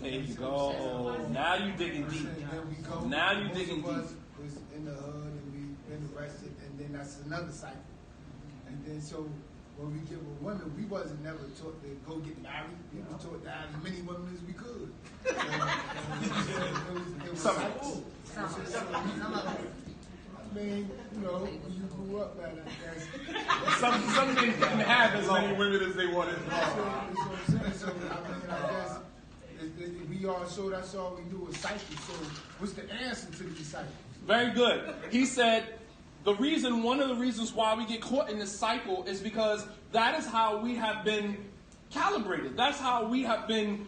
There you go. Now you digging deep. Then we go. Now you most digging of us deep. was in the hood and we've been arrested, and then that's another cycle. And then so when we get with women, we wasn't never taught to go get married. We were taught to have as many women as we could. It was cycles. I mean, you know, when you grew up, Some men didn't have as many women as they wanted. that's what I'm saying. So I guess we all showed us all we do is cycles. So what's the answer to these cycles? Very good. He said one of the reasons why we get caught in this cycle is because that is how we have been calibrated. That's how we have been,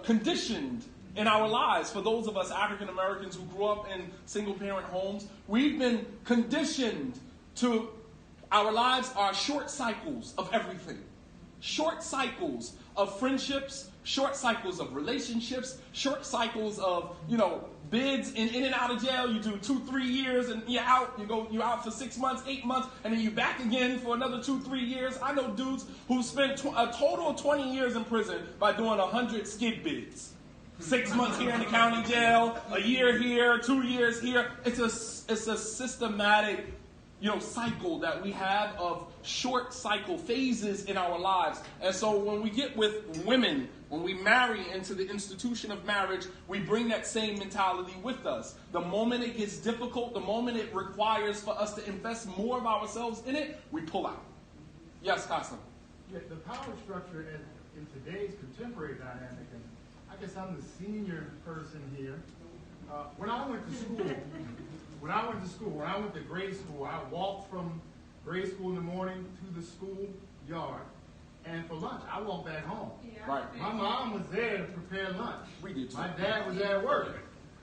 conditioned in our lives. For those of us African Americans who grew up in single parent homes, we've been conditioned to our lives are short cycles of everything. Short cycles of friendships, short cycles of relationships, short cycles of, bids in and out of jail. You do 2-3 years and you're out. You're out for 6 months, 8 months, and then you're back again for another 2-3 years. I know dudes who spent a total of 20 years in prison by doing 100 skid bids. 6 months here in the county jail, a year here, 2 years here. It's a systematic, cycle that we have of short cycle phases in our lives. And so when we get with women, when we marry into the institution of marriage, we bring that same mentality with us. The moment it gets difficult, the moment it requires for us to invest more of ourselves in it, we pull out. Yes, Kasim? Yeah, the power structure in today's contemporary dynamic, and I guess I'm the senior person here. When I went to grade school, I walked from grade school in the morning to the school yard, and for lunch, I walked back home. Yeah. Right. My mom was there to prepare lunch. We did too. My dad was at work,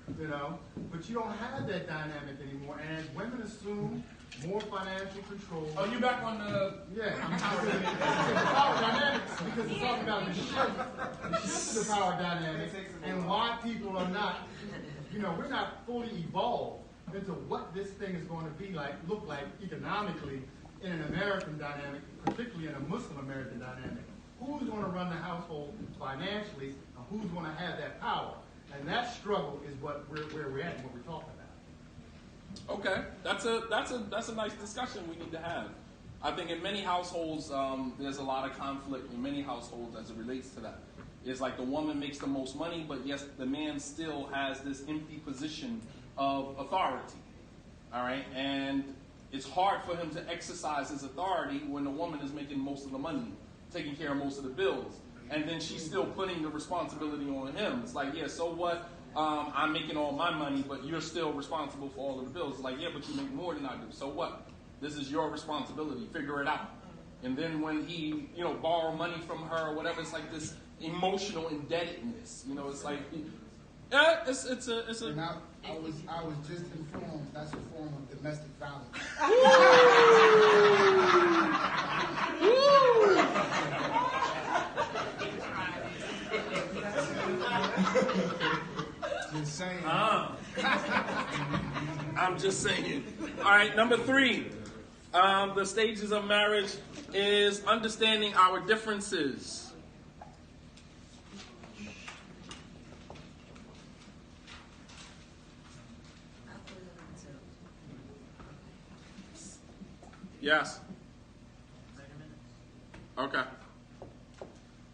but you don't have that dynamic anymore, and as women assume more financial control. Oh, you back on the... Yeah, it's the power dynamics, because it's talking about the shift of the power dynamics and why people are not, we're not fully evolved into what this thing is going to look like economically in an American dynamic, particularly in a Muslim American dynamic. Who's going to run the household financially, and who's going to have that power? And that struggle is where we're at and what we're talking about. Okay, that's a nice discussion we need to have. I think in many households, there's a lot of conflict in many households as it relates to that. It's like the woman makes the most money, but yes, the man still has this empty position of authority. All right, and it's hard for him to exercise his authority when the woman is making most of the money, taking care of most of the bills, and then she's still putting the responsibility on him. It's like, yeah, so what? I'm making all my money, but you're still responsible for all of the bills. It's like, yeah, but you make more than I do. So what? This is your responsibility. Figure it out. And then when he, borrow money from her or whatever, it's like this emotional indebtedness. It's like, yeah, it's a. And I was just informed that's a form of domestic violence. Just saying. I'm just saying. All right, number 3. The stages of marriage is understanding our differences. Yes. Okay.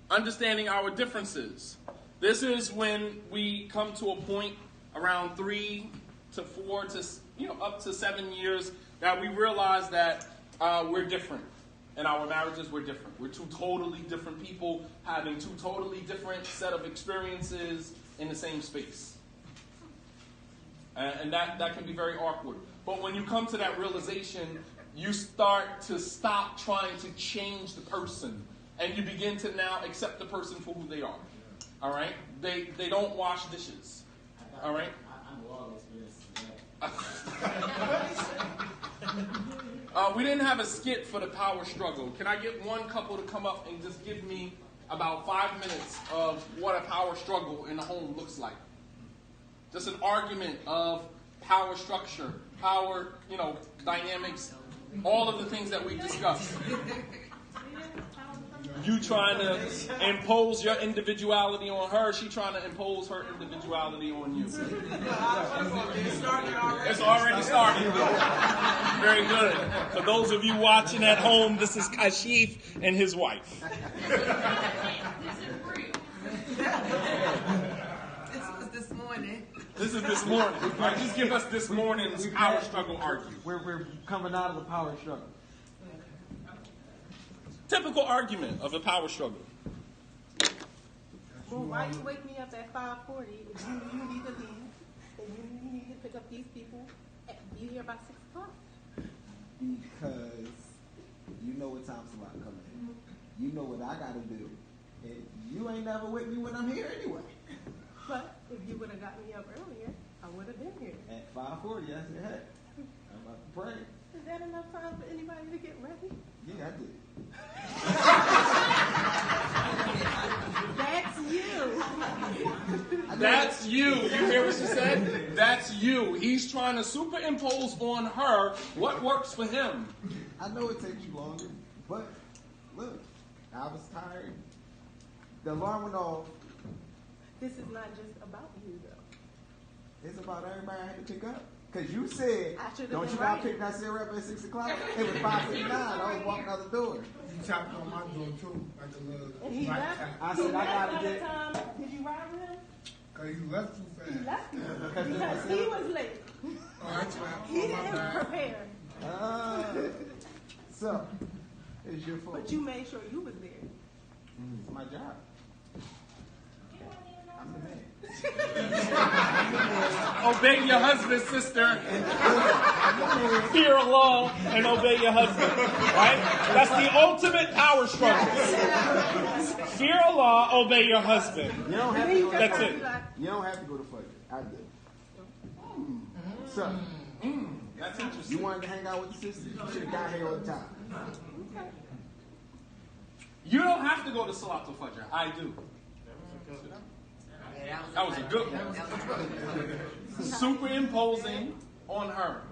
Understanding our differences. This is when we come to a point around 3 to 4 to up to 7 years that we realize that we're different. In our marriages, we're different. We're two totally different people having two totally different set of experiences in the same space. And that can be very awkward. But when you come to that realization, you start to stop trying to change the person, and you begin to now accept the person for who they are. All right? They don't wash dishes. All right? I'm well experienced. We didn't have a skit for the power struggle. Can I get one couple to come up and just give me about 5 minutes of what a power struggle in the home looks like? Just an argument of power structure, power, dynamics, all of the things that we discussed. You trying to impose your individuality on her. She trying to impose her individuality on you. It's already started. Very good. For those of you watching at home, this is Kashif and his wife. This morning. This is this morning. All right, just give us this morning's power struggle argument. We're coming out of the power struggle. Typical argument of a power struggle. Well, why you wake me up at 5:40 if you need to leave and you need to pick up these people? Be here by 6 o'clock. Because you know what time slot coming in. You know what I gotta do. And you ain't never with me when I'm here anyway. But if you would have got me up earlier, I would have been here. At 5:40, I said, hey, I'm about to pray. Is that enough time for anybody to get ready? Yeah, I did. That's you. That's you. You hear what she said? That's you. He's trying to superimpose on her what works for him. I know it takes you longer, but look, I was tired. The alarm went off. This is not just about you, though. It's about everybody I had to pick up. Because you said, I should've don't been you got to right. pick that Sarah up at 6 o'clock? It was 5:59. I was walking out the door. You tapped on my door too, like a little And he black left. tap. I He said, I left gotta by the get- time. Did you ride with him? Cause you left too He fast. left you because he was late. Oh, that's right. He Oh, my didn't bad. prepare, So, it's your fault. but you made sure you was there. It's my job. I'm the man. Obey your husband, sister. Fear Allah and obey your husband. Right? That's the ultimate power struggle. Fear Allah, obey your husband. You don't have to go to That's Fudge. it. You don't have to go to Fudge. I did. So, That's you interesting. wanted to hang out with the sisters. You should have got here all the time. You don't have to go to Salatul Fajr. I do. That was a good one. Superimposing on her.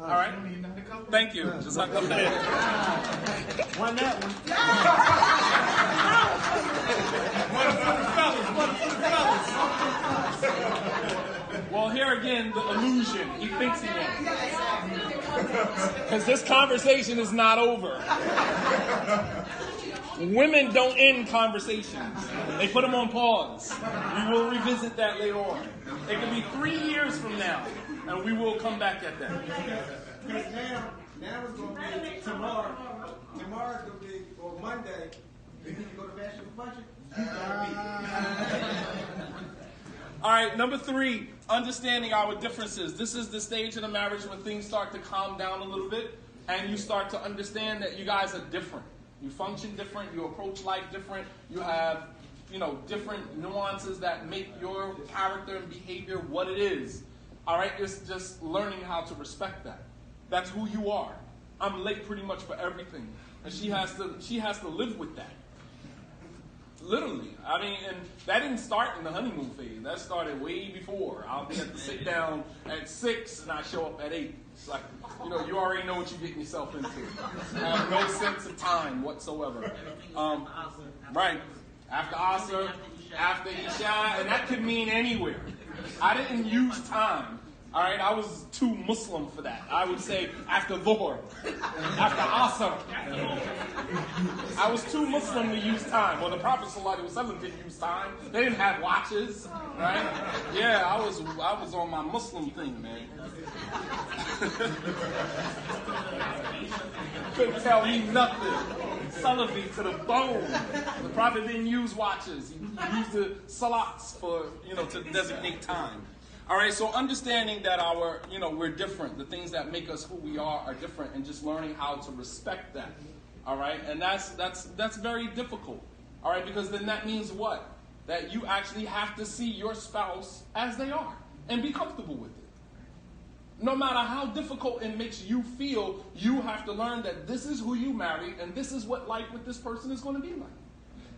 All right? Thank you. Just like that. Won that one. Well, here again, the illusion. He thinks he knows. Because this conversation is not over. Women don't end conversations. They put them on pause. We will revisit that later on. It could be 3 years from now, and we will come back at that. Because now it's going to be tomorrow. Tomorrow's going to be, or Monday, we need to go to National Budget. All right, number 3, understanding our differences. This is the stage in the marriage when things start to calm down a little bit, and you start to understand that you guys are different. You function different, you approach life different, you have, different nuances that make your character and behavior what it is. All right, it's just learning how to respect that. That's who you are. I'm late pretty much for everything, and she has to live with that. Literally. I mean, and that didn't start in the honeymoon phase. That started way before. I'll be at the sit down at 6 and I show up at 8. It's like, you already know what you're getting yourself into. Have no sense of time whatsoever. Right. After Asr, after Isha, and that could mean anywhere. I didn't use time. All right, I was too Muslim for that. I would say after Dhuhr, after Asr. I was too Muslim to use time. Well, the Prophet ﷺ didn't use time. They didn't have watches, right? Yeah, I was on my Muslim thing, man. Couldn't tell me nothing. Salafi to the bone. The Prophet didn't use watches. He used the salats for, to designate time. All right, so understanding that we're different, the things that make us who we are different, and just learning how to respect that. All right, and that's very difficult. All right, because then that means what? That you actually have to see your spouse as they are and be comfortable with it. No matter how difficult it makes you feel, you have to learn that this is who you marry and this is what life with this person is going to be like.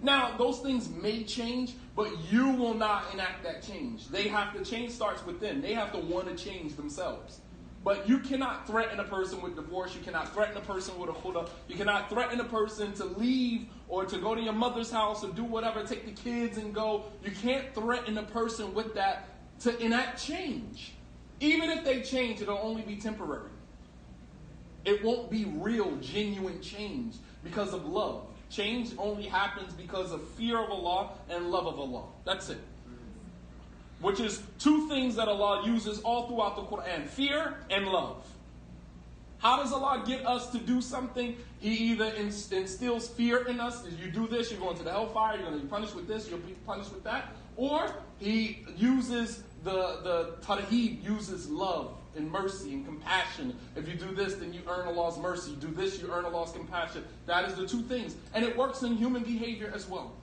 Now, those things may change, but you will not enact that change. They have to change starts within. They have to want to change themselves. But you cannot threaten a person with divorce. You cannot threaten a person with a khula. You cannot threaten a person to leave or to go to your mother's house or do whatever, take the kids and go. You can't threaten a person with that to enact change. Even if they change, it'll only be temporary. It won't be real, genuine change because of love. Change only happens because of fear of Allah and love of Allah. That's it. Which is two things that Allah uses all throughout the Quran. Fear and love. How does Allah get us to do something? He either instills fear in us. If you do this, you're going to the hellfire. You're going to be punished with this. You'll be punished with that. Or He uses the tarheeb, uses love and mercy and compassion. If you do this, then you earn Allah's mercy. You do this, you earn Allah's compassion. That is the two things. And it works in human behavior as well.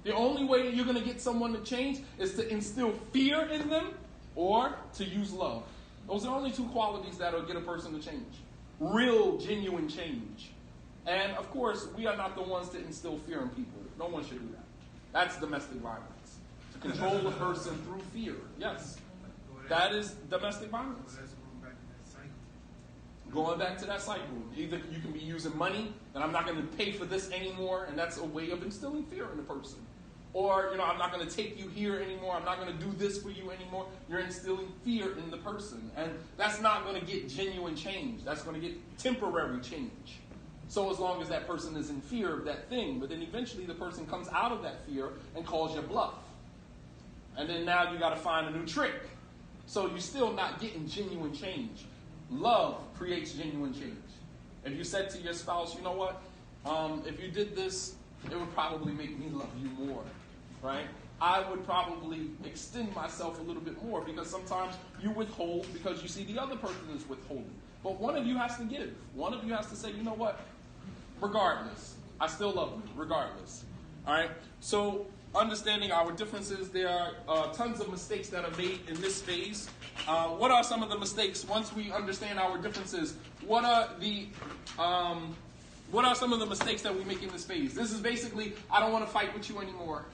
The only way that you're going to get someone to change is to instill fear in them or to use love. Those are the only two qualities that will get a person to change. Real, genuine change. And, of course, we are not the ones to instill fear in people. No one should do that. That's domestic violence. To control a person through fear. Yes. That is domestic violence. Going back to that cycle. Either you can be using money, and I'm not going to pay for this anymore, and that's a way of instilling fear in a person. Or, I'm not going to take you here anymore. I'm not going to do this for you anymore. You're instilling fear in the person. And that's not going to get genuine change. That's going to get temporary change. So as long as that person is in fear of that thing, but then eventually the person comes out of that fear and calls you bluff. And then now you got to find a new trick. So you're still not getting genuine change. Love creates genuine change. If you said to your spouse, you know what, if you did this, it would probably make me love you more, right? I would probably extend myself a little bit more because sometimes you withhold because you see the other person is withholding. But one of you has to give. One of you has to say, you know what, regardless, I still love you, regardless. All right? So understanding our differences, there are tons of mistakes that are made in this phase. What are some of the mistakes once we understand our differences? What are some of the mistakes that we make in this phase? This is basically, I don't want to fight with you anymore.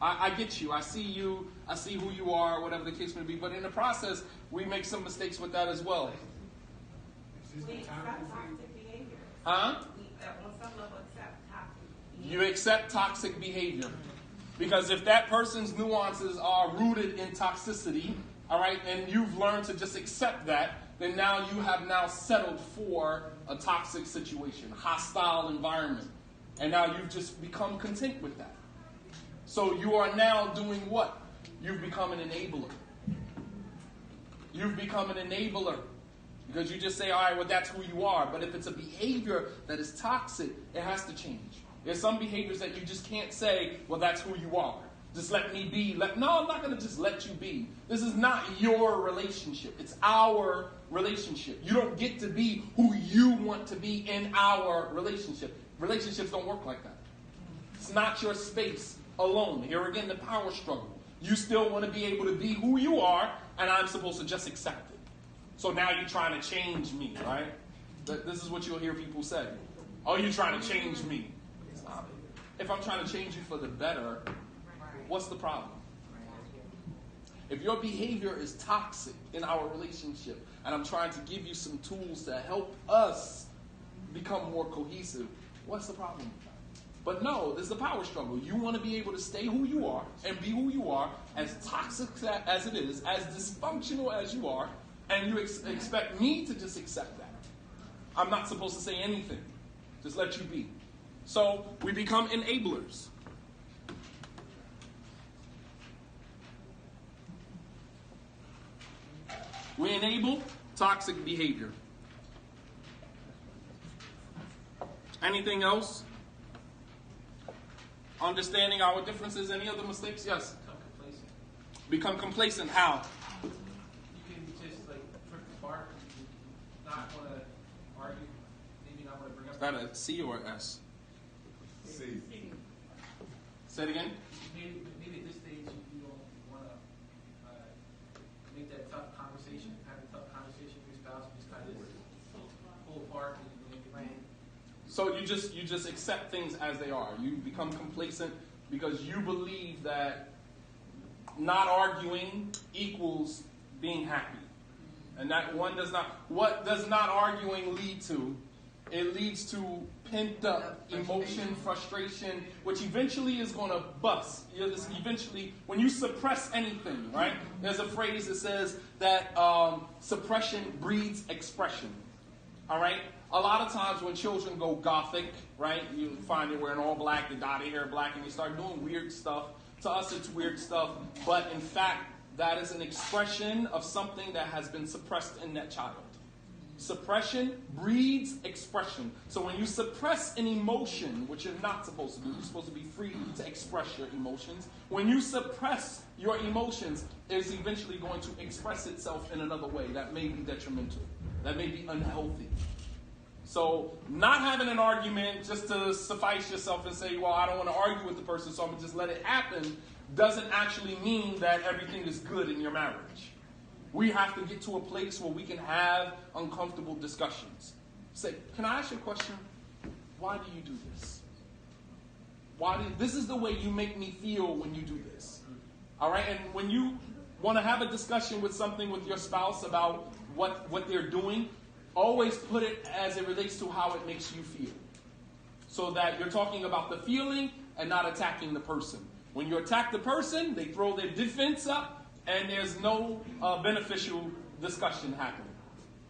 I get you. I see you. I see who you are, whatever the case may be. But in the process, we make some mistakes with that as well. We accept toxic behavior. Huh? On some level, accept toxic behavior. You accept toxic behavior. Because if that person's nuances are rooted in toxicity, all right, and you've learned to just accept that, then now you have now settled for a toxic situation, hostile environment. And now you've just become content with that. So you are now doing what? You've become an enabler. You've become an enabler. Because you just say, all right, well, that's who you are. But if it's a behavior that is toxic, it has to change. There's some behaviors that you just can't say, well, that's who you are. Just let me be. No, I'm not going to just let you be. This is not your relationship. It's our relationship. You don't get to be who you want to be in our relationship. Relationships don't work like that. It's not your space alone. Here again, the power struggle. You still want to be able to be who you are, and I'm supposed to just accept it. So now you're trying to change me, right? This is what you'll hear people say. Oh, you're trying to change me. Stop it. If I'm trying to change you for the better, what's the problem? If your behavior is toxic in our relationship, and I'm trying to give you some tools to help us become more cohesive, what's the problem? But no, there's the power struggle. You want to be able to stay who you are and be who you are, as toxic as it is, as dysfunctional as you are, and you expect me to just accept that. I'm not supposed to say anything. Just let you be. So we become enablers. We enable toxic behavior. Anything else? Understanding our differences. Any other mistakes? Yes. Become complacent. How? You can just drift apart, not want to argue, maybe not want to bring up. Is that a C or an S? C. Say it again. Maybe at this stage you don't want to make that tough conversation, have a tough conversation with your spouse, just kind of pull apart and So you just accept things as they are. You become complacent because you believe that not arguing equals being happy. And that one does not, what does not arguing lead to? It leads to pent up emotion, frustration, which eventually is going to bust. Eventually, when you suppress anything, right? There's a phrase that says that suppression breeds expression. All right? A lot of times when children go gothic, right? You find they're wearing all black, they dye their hair black, and they start doing weird stuff. To us, it's weird stuff. But in fact, that is an expression of something that has been suppressed in that child. Suppression breeds expression. So when you suppress an emotion, which you're not supposed to do, you're supposed to be free to express your emotions. When you suppress your emotions, it's eventually going to express itself in another way that may be detrimental, that may be unhealthy. So not having an argument just to suffice yourself and say, well, I don't want to argue with the person, so I'm going to just let it happen, doesn't actually mean that everything is good in your marriage. We have to get to a place where we can have uncomfortable discussions. Say, can I ask you a question? Why do you do this? This is the way you make me feel when you do this. All right? And when you want to have a discussion with something with your spouse about what they're doing, always put it as it relates to how it makes you feel. So that you're talking about the feeling and not attacking the person. When you attack the person, they throw their defense up, and there's no beneficial discussion happening.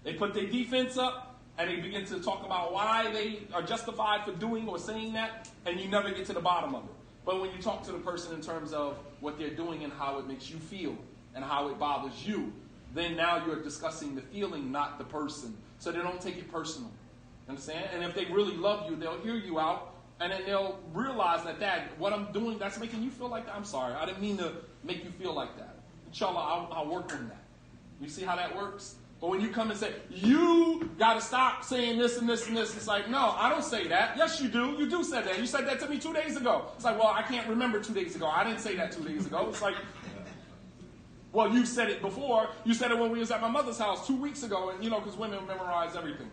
They put their defense up, and they begin to talk about why they are justified for doing or saying that, and you never get to the bottom of it. But when you talk to the person in terms of what they're doing and how it makes you feel and how it bothers you, then now you're discussing the feeling, not the person. So they don't take it personal. Understand? And if they really love you, they'll hear you out, and then they'll realize that what I'm doing, that's making you feel like that. I'm sorry. I didn't mean to make you feel like that. Inshallah, I'll work on that. You see how that works? But when you come and say, you got to stop saying this and this and this, it's like, no, I don't say that. Yes, you do. You do say that. You said that to me 2 days ago. It's like, well, I can't remember 2 days ago. I didn't say that 2 days ago. It's like, well, you said it before. You said it when we was at my mother's house 2 weeks ago. And, because women memorize everything.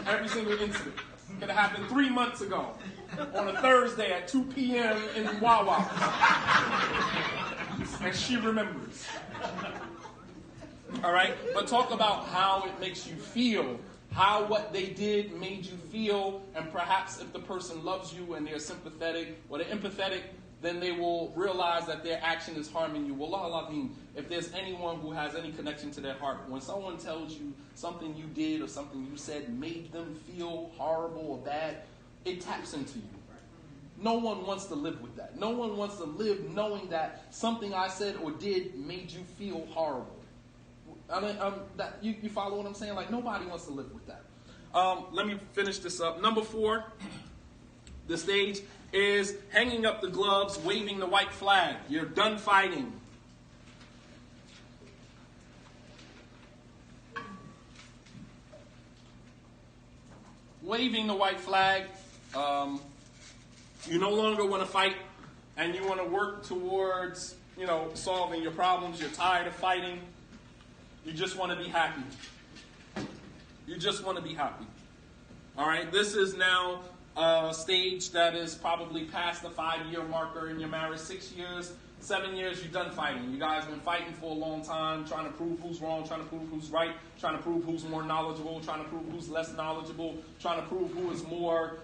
Every single incident. It happened 3 months ago on a Thursday at 2 p.m. in Wawa. And she remembers. All right? But talk about how it makes you feel. How what they did made you feel. And perhaps if the person loves you and they're sympathetic or they're empathetic, then they will realize that their action is harming you. Wallah al-azim, if there's anyone who has any connection to their heart, when someone tells you something you did or something you said made them feel horrible or bad, it taps into you. No one wants to live with that. No one wants to live knowing that something I said or did made you feel horrible. I mean, you follow what I'm saying? Like, nobody wants to live with that. Let me finish this up. Number 4, the stage is hanging up the gloves, waving the white flag. You're done fighting. Waving the white flag. You no longer want to fight, and you want to work towards, solving your problems. You're tired of fighting. You just want to be happy. You just want to be happy. All right, this is now a stage that is probably past the 5-year marker in your marriage. 6 years, 7 years, you're done fighting. You guys have been fighting for a long time, trying to prove who's wrong, trying to prove who's right, trying to prove who's more knowledgeable, trying to prove who's less knowledgeable, trying to prove who is more,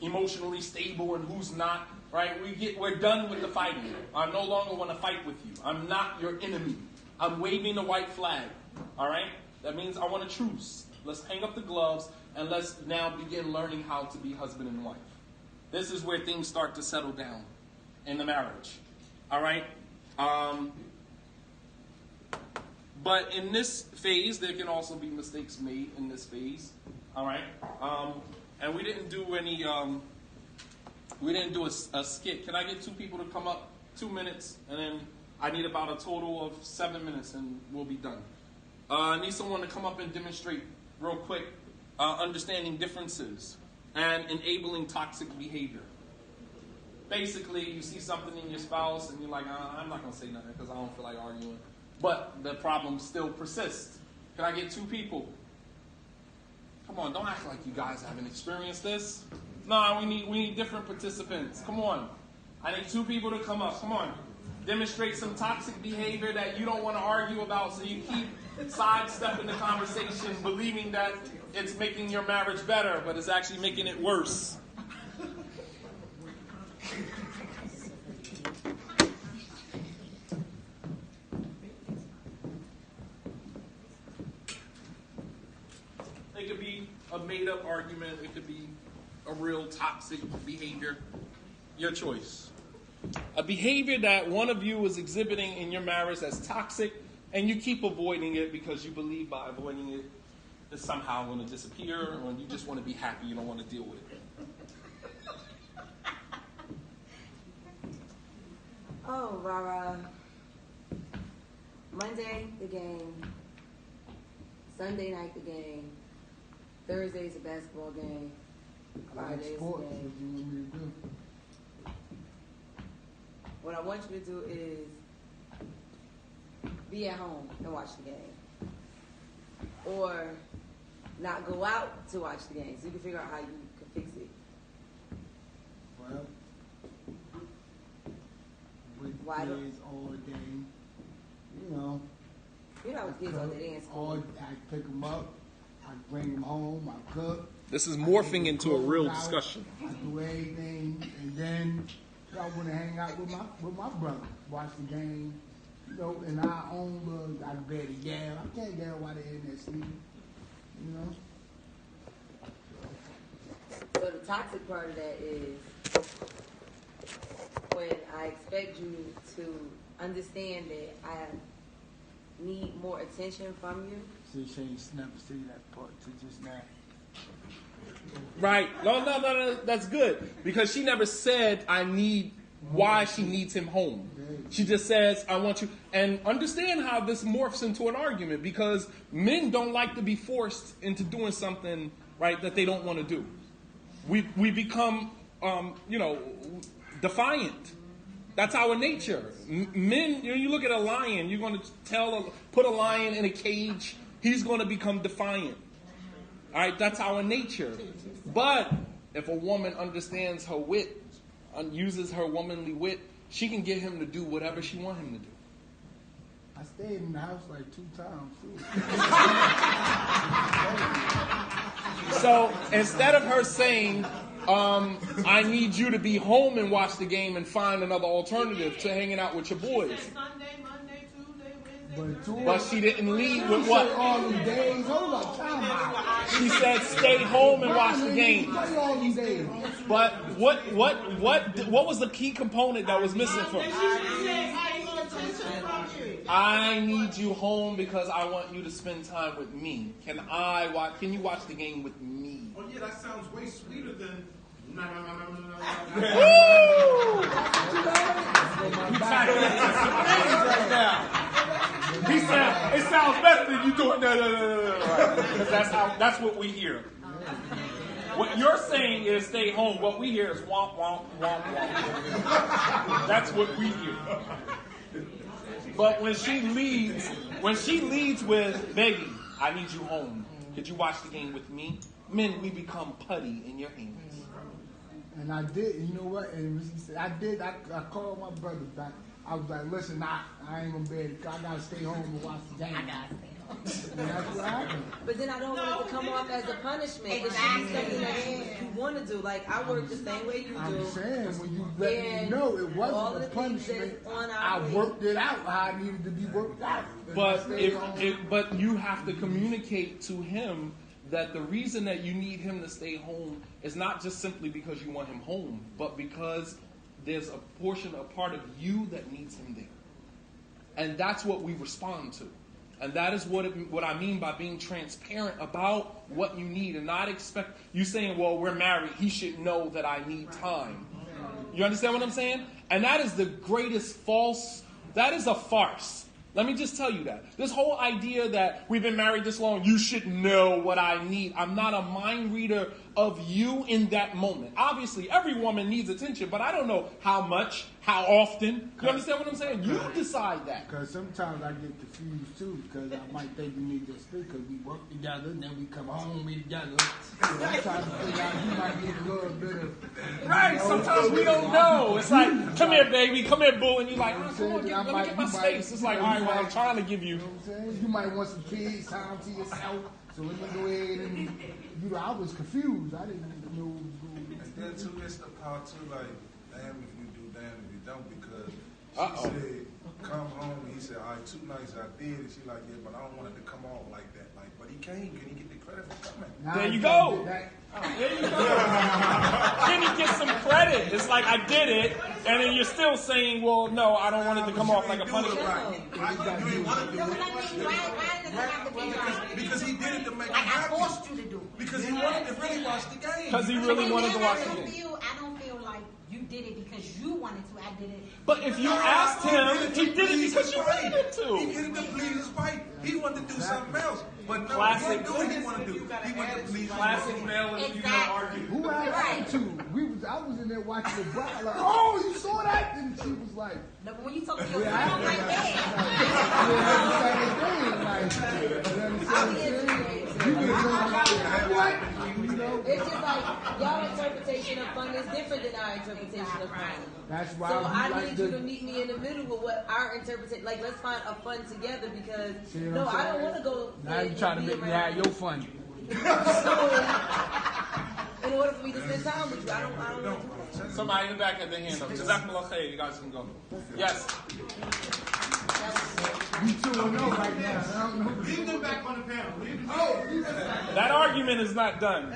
emotionally stable and who's not, right? We're done with the fighting. I no longer want to fight with you. I'm not your enemy. I'm waving the white flag, all right? That means I want a truce. Let's hang up the gloves and let's now begin learning how to be husband and wife. This is where things start to settle down in the marriage. All right? But in this phase, there can also be mistakes made in this phase. All right? And we didn't do any, we didn't do a skit. Can I get 2 people to come up? 2 minutes, and then I need about a total of 7 minutes, and we'll be done. I need someone to come up and demonstrate real quick understanding differences and enabling toxic behavior. Basically, you see something in your spouse and you're like, I'm not going to say nothing because I don't feel like arguing. But the problem still persists. Can I get 2 people? Come on, don't act like you guys haven't experienced this. No, we need different participants. Come on. I need 2 people to come up. Come on. Demonstrate some toxic behavior that you don't want to argue about, so you keep sidestepping the conversation, believing that it's making your marriage better, but it's actually making it worse. It could be a made-up argument. It could be a real toxic behavior. Your choice. A behavior that one of you is exhibiting in your marriage that's toxic, and you keep avoiding it because you believe by avoiding it, it's somehow going to disappear, or you just want to be happy. You don't want to deal with it. Oh, Rara. Monday, the game. Sunday night, the game. Thursday's a basketball game. Friday's the game. What I want you to do is be at home and watch the game. Or not go out to watch the game, so you can figure out how you can fix it. Well, Why don't- weekdays all day, you know. You know, with kids all day, they in school. I pick them up, I bring them home, I cook. This is morphing into a real I discussion. I do everything, and then I want to hang out with my brother, watch the game, you know, in our own little, I better yell. I can't yell while they're in there sleeping, you know. So the toxic part of that is when I expect you to understand that I need more attention from you. See, she ain't never see that part to just now. Right. No. That's good. Because she never said, I need, why she needs him home. She just says, I want you. And understand how this morphs into an argument. Because men don't like to be forced into doing something, right, that they don't want to do. We become, defiant. That's our nature. Men, you look at a lion, you're going to put a lion in a cage, he's going to become defiant. All right, that's our nature. But if a woman understands her wit, uses her womanly wit, she can get him to do whatever she wants him to do. I stayed in the house like 2 times, too. So instead of her saying, I need you to be home and watch the game and find another alternative to hanging out with your boys. Sunday, Monday, Tuesday, But she didn't lead with what? All these days, hold up, time out. She said, stay home and watch the game. All these days. But what was the key component that was missing from her? I need you home because I want you to spend time with me. Can you watch the game with me? Oh yeah, that sounds way sweeter than. He said, it sounds better than you doing no. Because that's what we hear. What you're saying is stay home. What we hear is womp, womp, womp, womp. That's what we hear. But when she leads with begging, I need you home. Could you watch the game with me? Men, we become putty in your hands. And I did, you know what? And he said, I called my brother back. I was like, listen, I ain't gonna be able to, I gotta stay home and watch the game. I gotta stay home. And that's what happened. But then I don't want it to come off as a punishment. It should be something that you want to do. Like, I work the same way you do. I'm saying, when you let me know it wasn't a punishment, I worked it out how I needed to be worked out. But but you have to communicate to him that the reason that you need him to stay home is not just simply because you want him home, but because there's a part of you that needs him there. And that's what we respond to. And that is what I mean by being transparent about what you need and not expect you saying, well, we're married, he should know that I need time. You understand what I'm saying? And that is the greatest that is a farce. Let me just tell you that. This whole idea that we've been married this long, you should know what I need. I'm not a mind reader of you in that moment. Obviously, every woman needs attention, but I don't know how much, how often. You understand what I'm saying? You decide that. Because sometimes I get confused too, because I might think we need to speak because we work together, and then we come home, we together. So I'm trying to figure out, you might need a little bit of... Right, sometimes we don't know. It's like, come here, baby, come here, boo, and you're like, oh, come on, let me get my space. It's like, all right, well, I'm trying to give you. You know what I'm saying? You might want some kids, time to yourself, so let me go ahead and... You know, I was confused. I didn't know what was going on. And then too, it's the part too, like, damn if you do, damn if you don't, because she said, come home, and he said, all right, 2 nights I did, and she like, yeah, but I don't want it to come off like that. Like, but he came, can he get the credit for coming? There you go. There you go. Can he get some credit? It's like, I did it, and then you're still saying, well, no, I don't want it to come off like a punishment. You ain't want to do it. Because he did it to make him happy. I forced you to do it. Because he wanted to really watch the game. Because he really wanted to watch the game. I don't feel like you did it because you wanted to. I did it. But if you asked him, he did it because you wanted him to. He did it to please his wife. He wanted to do something else. But no, Classic. he didn't do what he wanted to do. He wanted to please Classic male and female argument. Who asked you to? I was in there watching the bride, like, oh, you saw that? And she was like... No, but when you talk to your friend, I'm like that. It's just like y'all interpretation of fun is different than our interpretation of fun. That's why so I need you to meet me in the middle with what our interpretation. Like, let's find a fun together because no, I don't want to go. Now you trying to make me have your fun. So, in order for me to spend time with you, I don't want to do that. Somebody in the back had their hand up. Jazakumullah khair. You guys can go. Yes. You 2-0 right now. I don't know. Leave them back on the panel. That argument is not done.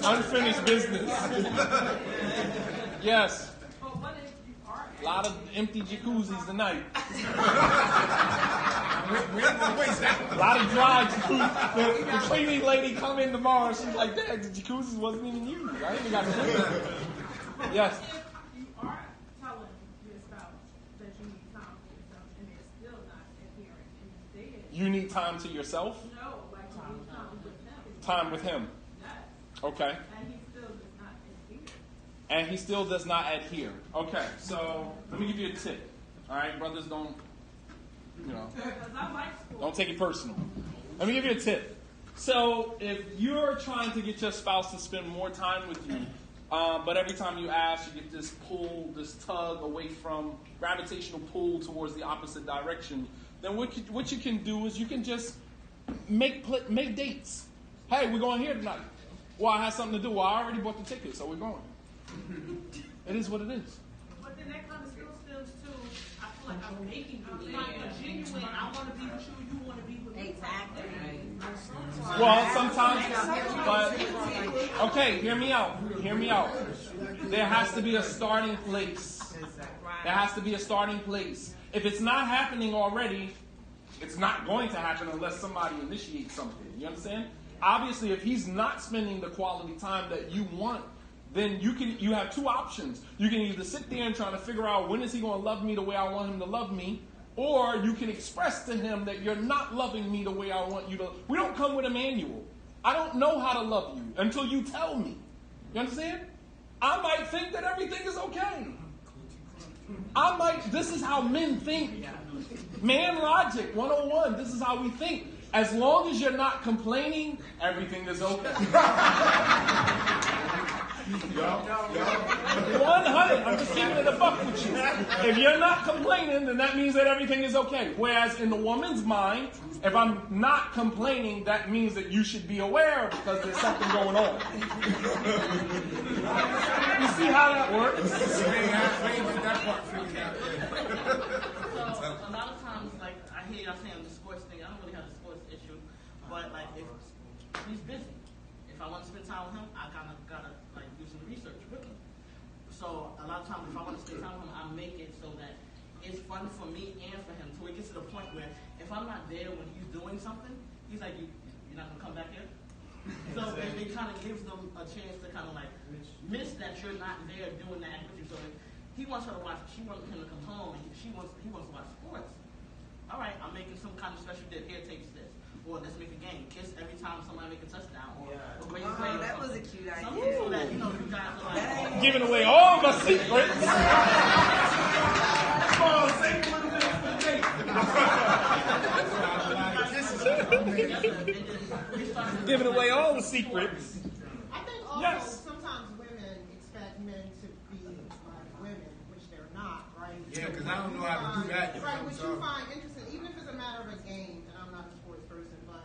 Unfinished business. Yes. A lot of empty jacuzzis tonight. We ain't gonna waste that. A lot of dry jacuzzi. The cleaning lady come in tomorrow. She's like, Dad, the jacuzzis wasn't even used. I ain't even got to clean it. Yes. If you are telling your spouse that you need time for yourself and they're still not adhering and instead You need time to yourself? No, like you need time with him. Time with him. Yes. Okay. And he still does not adhere. And he still does not adhere. Okay, so let me give you a tip. All right, brothers, don't, don't take it personal. Let me give you a tip. So if you're trying to get your spouse to spend more time with you, but every time you ask, you get this pull, this tug away from, gravitational pull towards the opposite direction, then what you can do is you can just make dates. Hey, we're going here tonight. Well, I have something to do. Well, I already bought the ticket, so we're going. It is what it is. But then that kind of still stems to, I feel like I'm making you genuine. I want to be with you. You want to be with me. Exactly. Well, sometimes, but okay, hear me out. Hear me out. There has to be a starting place. There has to be a starting place. If it's not happening already, it's not going to happen unless somebody initiates something. You understand? Obviously, if he's not spending the quality time that you want, then you have 2 options. You can either sit there and try to figure out when is he going to love me the way I want him to love me, or you can express to him that you're not loving me the way I want you to. We don't come with a manual. I don't know how to love you until you tell me. You understand? I might think that everything is okay. This is how men think. Man logic 101. This is how we think. As long as you're not complaining, everything is okay. 100. I'm just keeping it a buck with you. If you're not complaining, then that means that everything is okay. Whereas in the woman's mind, if I'm not complaining, that means that you should be aware because there's something going on. You see how that works? So a lot of times, like I hear y'all saying the sports thing. I don't really have a sports issue, but like if he's busy, if I want to spend time with him, I gotta like do some research with him. So a lot of times, if I want to spend time with him, I make it so that it's fun for me and for him. So it gets to the point where if I'm not there when he's doing something, he's like, "You're not gonna come back here." So it kind of gives them a chance to kind of like miss that you're not there doing that activity. So if he wants her to watch, she wants him to come home, and he wants to watch sports. All right, I'm making some kind of special dip. Here, takes this. Or let's make a game. Kiss every time time somebody make a touchdown. Or the way you Oh, play or that something. was a cute idea. Some people that, you know, you guys are like, Giving away all my secrets. Giving away all the secrets. I think also Yes. sometimes women expect men to be like women, which they're not, right? Yeah, 'cause I don't know how to do that. Right, which So- you find interesting, even if it's a matter of a game, and I'm not a sports person, but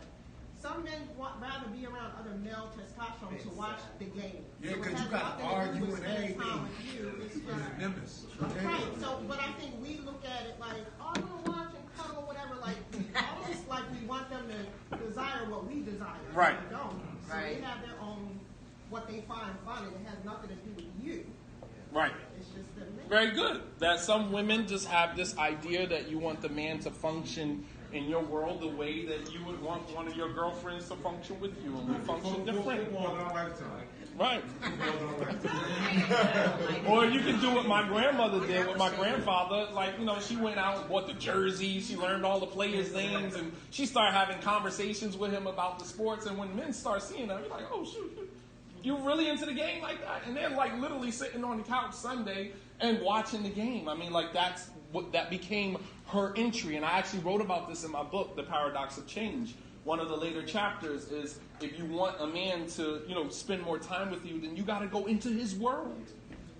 some men rather be around other male testosterone to watch the game. Yeah, So it 'cause has you gotta nothing to do argue with and spending time everything. with you. It's It's just- nimbus. Right, so, but I think we look at it like, oh, I want to watch and cuddle, whatever, like, almost like we want them to desire what we desire. Right. They don't. So Right. they have their own, what they find fun, and it has nothing to do with you. Right. It's just them. Very good. That some women just have this idea that you want the man to function in your world the way that you would want one of your girlfriends to function with you, and we function different. Right. Or you can do what my grandmother did with my grandfather. Like, you know, she went out and bought the jerseys, she learned all the players' names, and she started having conversations with him about the sports. And when men start seeing her, you're like, oh, shoot, you really into the game like that? And they're like literally sitting on the couch Sunday and watching the game. I mean, like that's what that became her entry. And I actually wrote about this in my book, The Paradox of Change. One of the later chapters is if you want a man to, you know, spend more time with you, then you got to go into his world.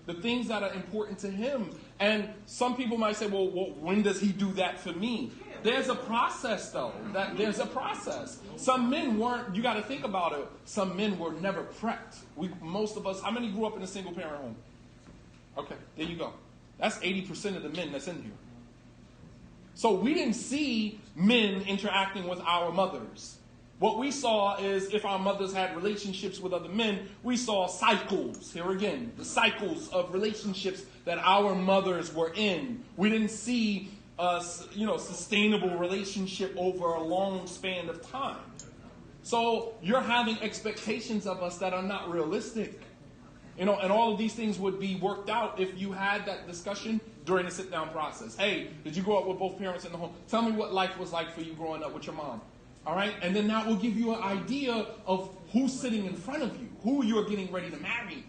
The things that are important to him. And some people might say, well, when does he do that for me? There's a process, though. There's a process. Some men weren't, you got to think about it, some men were never prepped. Most of us, how many grew up in a single parent home? Okay, there you go. That's 80% of the men that's in here. So we didn't see men interacting with our mothers. What we saw is if our mothers had relationships with other men, we saw cycles. Here again, the cycles of relationships that our mothers were in. We didn't see a sustainable relationship over a long span of time. So you're having expectations of us that are not realistic. You know, and all of these things would be worked out if you had that discussion during the sit-down process. Hey, did you grow up with both parents in the home? Tell me what life was like for you growing up with your mom. All right? And then that will give you an idea of who's sitting in front of you, who you're getting ready to marry.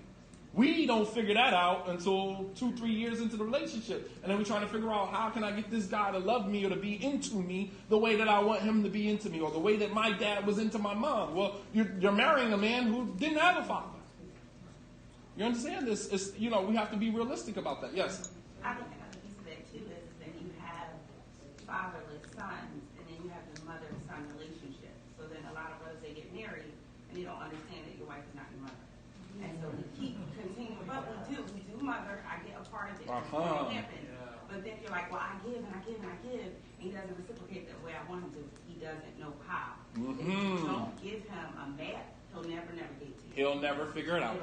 We don't figure that out until 2-3 years into the relationship. And then we're trying to figure out how can I get this guy to love me or to be into me the way that I want him to be into me or the way that my dad was into my mom. Well, you're marrying a man who didn't have a father. You understand this? It's, we have to be realistic about that. Yes? I think another piece of that, too, is that you have fatherless sons, and then you have the mother-son relationship. So then a lot of brothers, they get married, and you don't understand that your wife is not your mother. And so we keep continuing, but we do mother, I get a part of it, that's what happens. But then you're like, well, I give, and I give, and I give, and he doesn't reciprocate the way I want him to. He doesn't know how. If you don't give him a map, he'll never navigate to you. He'll never figure it out.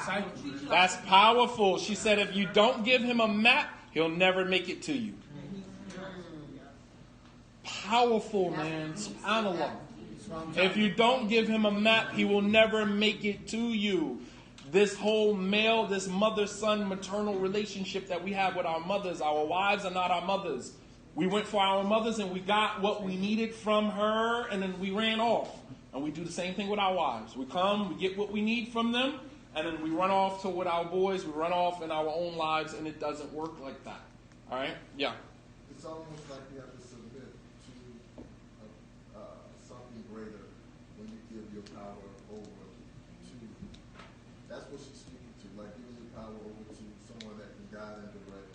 Out. That's powerful. She said if you don't give him a map, he'll never make it to you. Powerful, man. SubhanAllah. If you don't give him a map, he will never make it to you. This whole this mother-son maternal relationship that we have with our mothers, our wives are not our mothers. We went for our mothers and we got what we needed from her and then we ran off. And we do the same thing with our wives. We come, we get what we need from them, and then we run off to with our boys, we run off in our own lives, and it doesn't work like that. All right? Yeah. It's almost like you have to submit to something greater when you give your power over to. That's what she's speaking to, like giving your power over to someone that can guide and direct.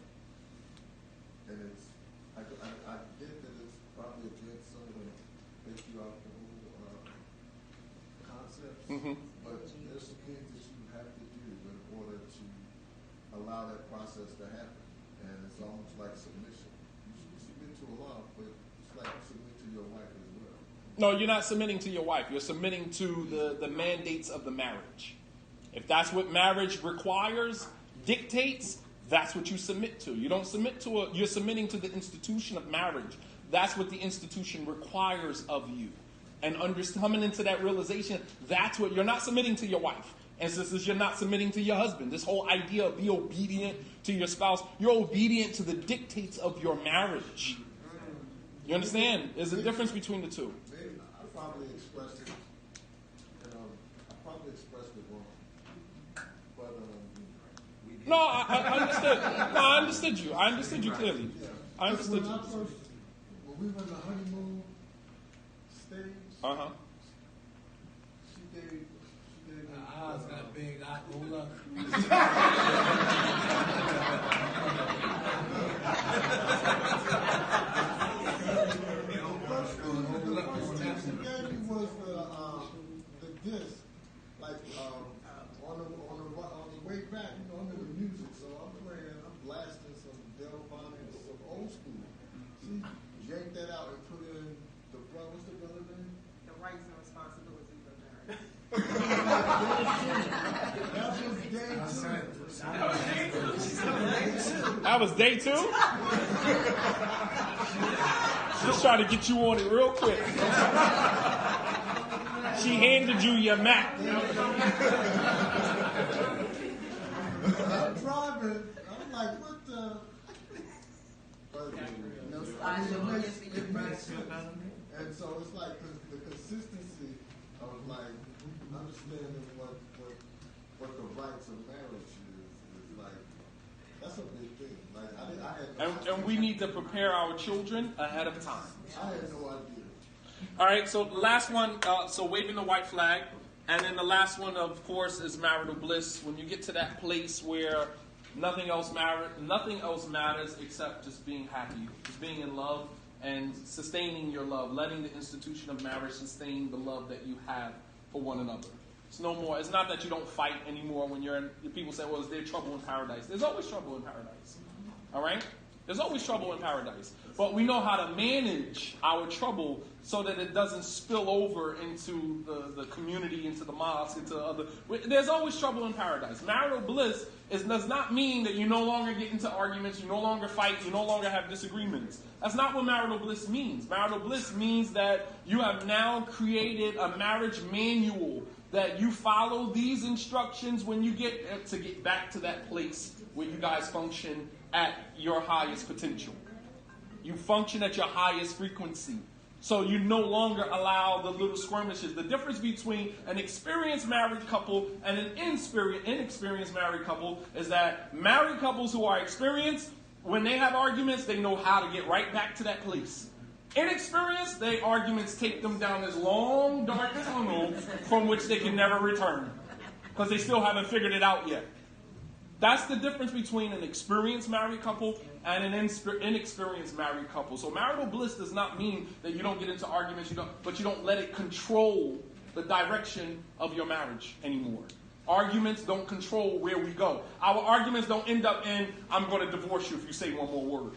And it's, I get that it's probably against some of the patriarchal concepts, but there's some things that you have to do in order to allow that process to happen. And it's almost like submission. You submit to Allah, but it's like you submit to your wife as well. No, you're not submitting to your wife. You're submitting to the mandates of the marriage. If that's what marriage requires, dictates, that's what you submit to. You don't submit to you're submitting to the institution of marriage. That's what the institution requires of you. And coming into that realization, that's what you're not submitting to your wife. And sisters, you're not submitting to your husband. This whole idea of be obedient to your spouse, you're obedient to the dictates of your marriage. You understand? There's a difference between the two. Maybe I probably expressed it expressed it wrong. But No, I understood. No, I understood you. I understood you clearly. I understood you. When we were in the honeymoon stage, she gave me. Eyes got big. I hold up. She gave me was the disc, like on the way back, you know, I'm in the music, so I'm blasting some Delphonic and some old school. She yanked that out and put in the brother, what's the brother name? The rights and responsibilities of marriage. That was day two? She's trying to get you on it real quick. She handed you your map. I'm driving. I'm like, what the? But, it makes sense. And so it's like the consistency of like understanding what the rights of marriage is like. That's a big thing. Like And we need to prepare our children ahead of time. I had no idea. All right, so the last one, so waving the white flag. And then the last one, of course, is marital bliss. When you get to that place where nothing else matters except just being happy, just being in love and sustaining your love, letting the institution of marriage sustain the love that you have for one another. It's no more. It's not that you don't fight anymore when you're in. People say, well, is there trouble in paradise? There's always trouble in paradise. All right? There's always trouble in paradise. But we know how to manage our trouble so that it doesn't spill over into the community, into the mosque, into other. There's always trouble in paradise. Marital bliss does not mean that you no longer get into arguments, you no longer fight, you no longer have disagreements. That's not what marital bliss means. Marital bliss means that you have now created a marriage manual that you follow these instructions when you get back to that place where you guys function at your highest potential. You function at your highest frequency. So you no longer allow the little skirmishes. The difference between an experienced married couple and an inexperienced married couple is that married couples who are experienced, when they have arguments, they know how to get right back to that place. Inexperienced, their arguments take them down this long, dark tunnel from which they can never return because they still haven't figured it out yet. That's the difference between an experienced married couple and an inexperienced married couple. So marital bliss does not mean that you don't get into arguments, but you don't let it control the direction of your marriage anymore. Arguments don't control where we go. Our arguments don't end up in, I'm going to divorce you if you say one more word.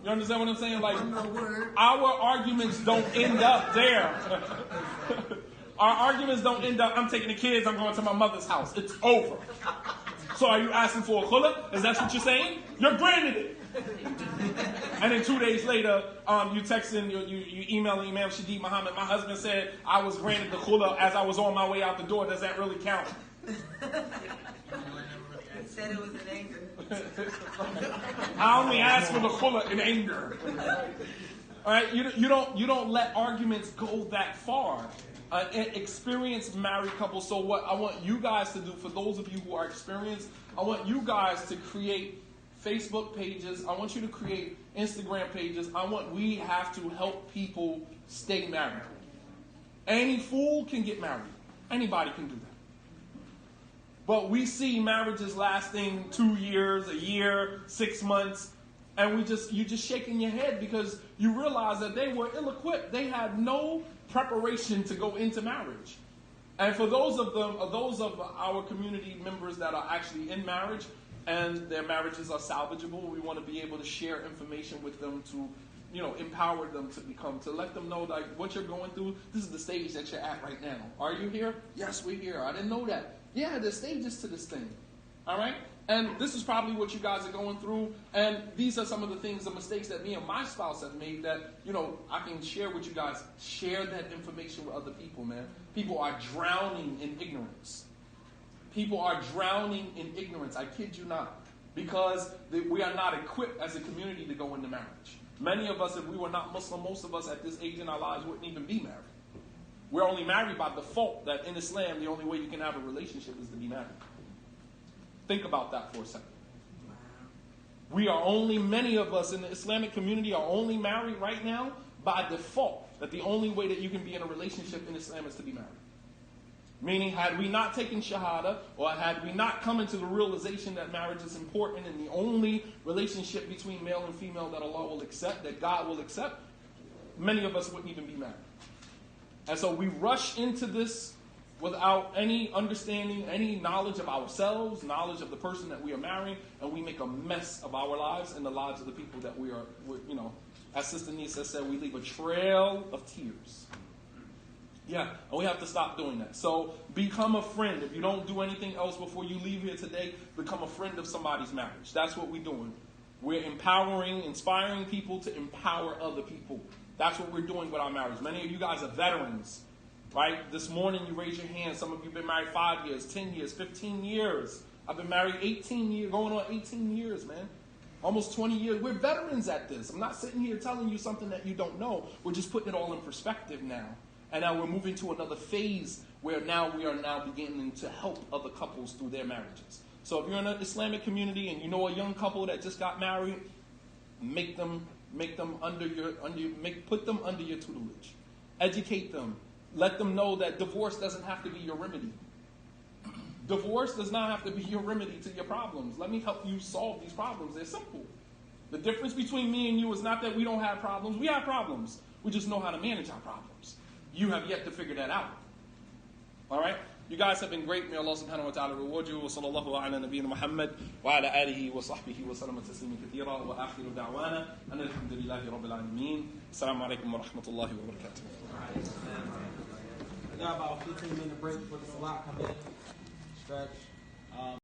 You understand what I'm saying? Like, our arguments don't end up there. Our arguments don't end up, I'm taking the kids, I'm going to my mother's house. It's over. So are you asking for a khula? Is that what you're saying? You're granted it. And then 2 days later, you texting, you emailing Imam Shadid Muhammad. My husband said I was granted the khula as I was on my way out the door. Does that really count? Said it was in anger. I only asked for the khula in anger. All right, you don't let arguments go that far. Experienced married couple. So what I want you guys to do, for those of you who are experienced, I want you guys to create Facebook pages. I want you to create Instagram pages. We have to help people stay married. Any fool can get married. Anybody can do that. But we see marriages lasting 2 years, a year, 6 months, and you're just shaking your head because you realize that they were ill-equipped. They had no preparation to go into marriage. And for those of our community members that are actually in marriage and their marriages are salvageable, we want to be able to share information with them to, empower them to let them know like what you're going through. This is the stage that you're at right now. Are you here? Yes, we're here. I didn't know that. Yeah, there's stages to this thing. All right? And this is probably what you guys are going through. And these are some of the mistakes that me and my spouse have made that, I can share with you guys. Share that information with other people, man. People are drowning in ignorance. People are drowning in ignorance. I kid you not. Because we are not equipped as a community to go into marriage. Many of us, if we were not Muslim, most of us at this age in our lives wouldn't even be married. We're only married by default, that in Islam, the only way you can have a relationship is to be married. Think about that for a second. Many of us in the Islamic community are only married right now by default, that the only way that you can be in a relationship in Islam is to be married. Meaning, had we not taken Shahada, or had we not come into the realization that marriage is important and the only relationship between male and female that Allah will accept, that God will accept, many of us wouldn't even be married. And so we rush into this without any understanding, any knowledge of ourselves, knowledge of the person that we are marrying, and we make a mess of our lives and the lives of the people that we're as Sister Nisa said, we leave a trail of tears. Yeah, and we have to stop doing that. So become a friend. If you don't do anything else before you leave here today, become a friend of somebody's marriage. That's what we're doing. We're empowering, inspiring people to empower other people. That's what we're doing with our marriage. Many of you guys are veterans, right? This morning you raised your hand. Some of you have been married 5 years, 10 years, 15 years. I've been married 18 years, going on 18 years, man. Almost 20 years. We're veterans at this. I'm not sitting here telling you something that you don't know. We're just putting it all in perspective now. And now we're moving to another phase where now we are now beginning to help other couples through their marriages. So if you're in an Islamic community and you know a young couple that just got married, put them under your tutelage. Educate them. Let them know that divorce doesn't have to be your remedy. Divorce does not have to be your remedy to your problems. Let me help you solve these problems. They're simple. The difference between me and you is not that we don't have problems. We have problems. We just know how to manage our problems. You have yet to figure that out. All right? You guys have been great. May Allah subhanahu wa ta'ala reward you. Wa sallallahu ala nabiyyina Muhammad wa ala alihi wa sahbihi wa sallam taslima kathira wa akhiru da'wana and alhamdulillahi rabbil alameen. Assalamu alaikum wa rahmatullahi wa barakatuh. We got about a 15-minute break for the salat come in. Stretch.